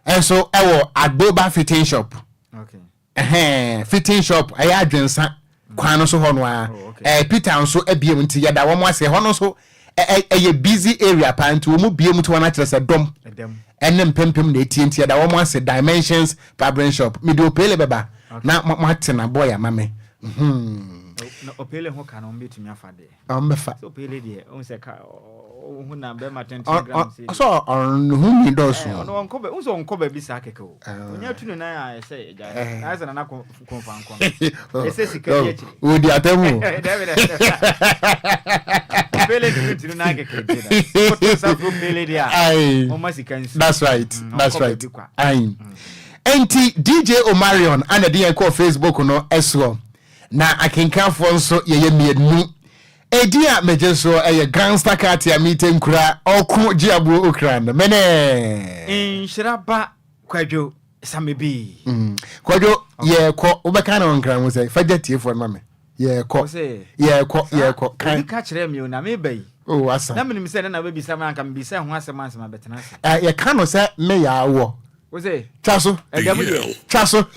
A: enso ewo Agboba fitting shop.
C: Okay.
A: Fitting shop aya adwensa kwan no so ho no a Peter nso abiem nti ye da wo mo ase ho no so a busy area pa nti wo mu biem to wana kire se dom enem pempem na etientie da wo mo ase Dimensions barbering shop me do pele beba na matena boy amame
C: na opele ho ka no mbetumi afade
A: ambefa
C: so opele de on se ka hu na be ma 20 grams
A: so on hu mi do so
C: no on kobe unso on kobe bi sa keke o onya tunu na ya se ja na se na konfa nkon ese sikari echi
A: o di atemu
C: opele de tunu na keke de ko sa opele dia o ma sikansu.
A: That's right. That's right. Enti DJ Omarion ana de ko Facebook no eso na akenkanfo nso ye mienu edia mejeso gangster cat ya meeting kura Okogyeabour Ocran mene
C: Nhyiraba Kwadwo Sammy bi
A: Kwadwo ye ko obeka na onkran mo say faja tiefo mame ye ko
C: kan ka kire mi na me bai
A: oh asa
C: na me nim say na we bisa man kan bisa ho asema betena ase
A: ye kan no say me ya wo
C: wo say
A: chaso
C: edam ye
A: chaso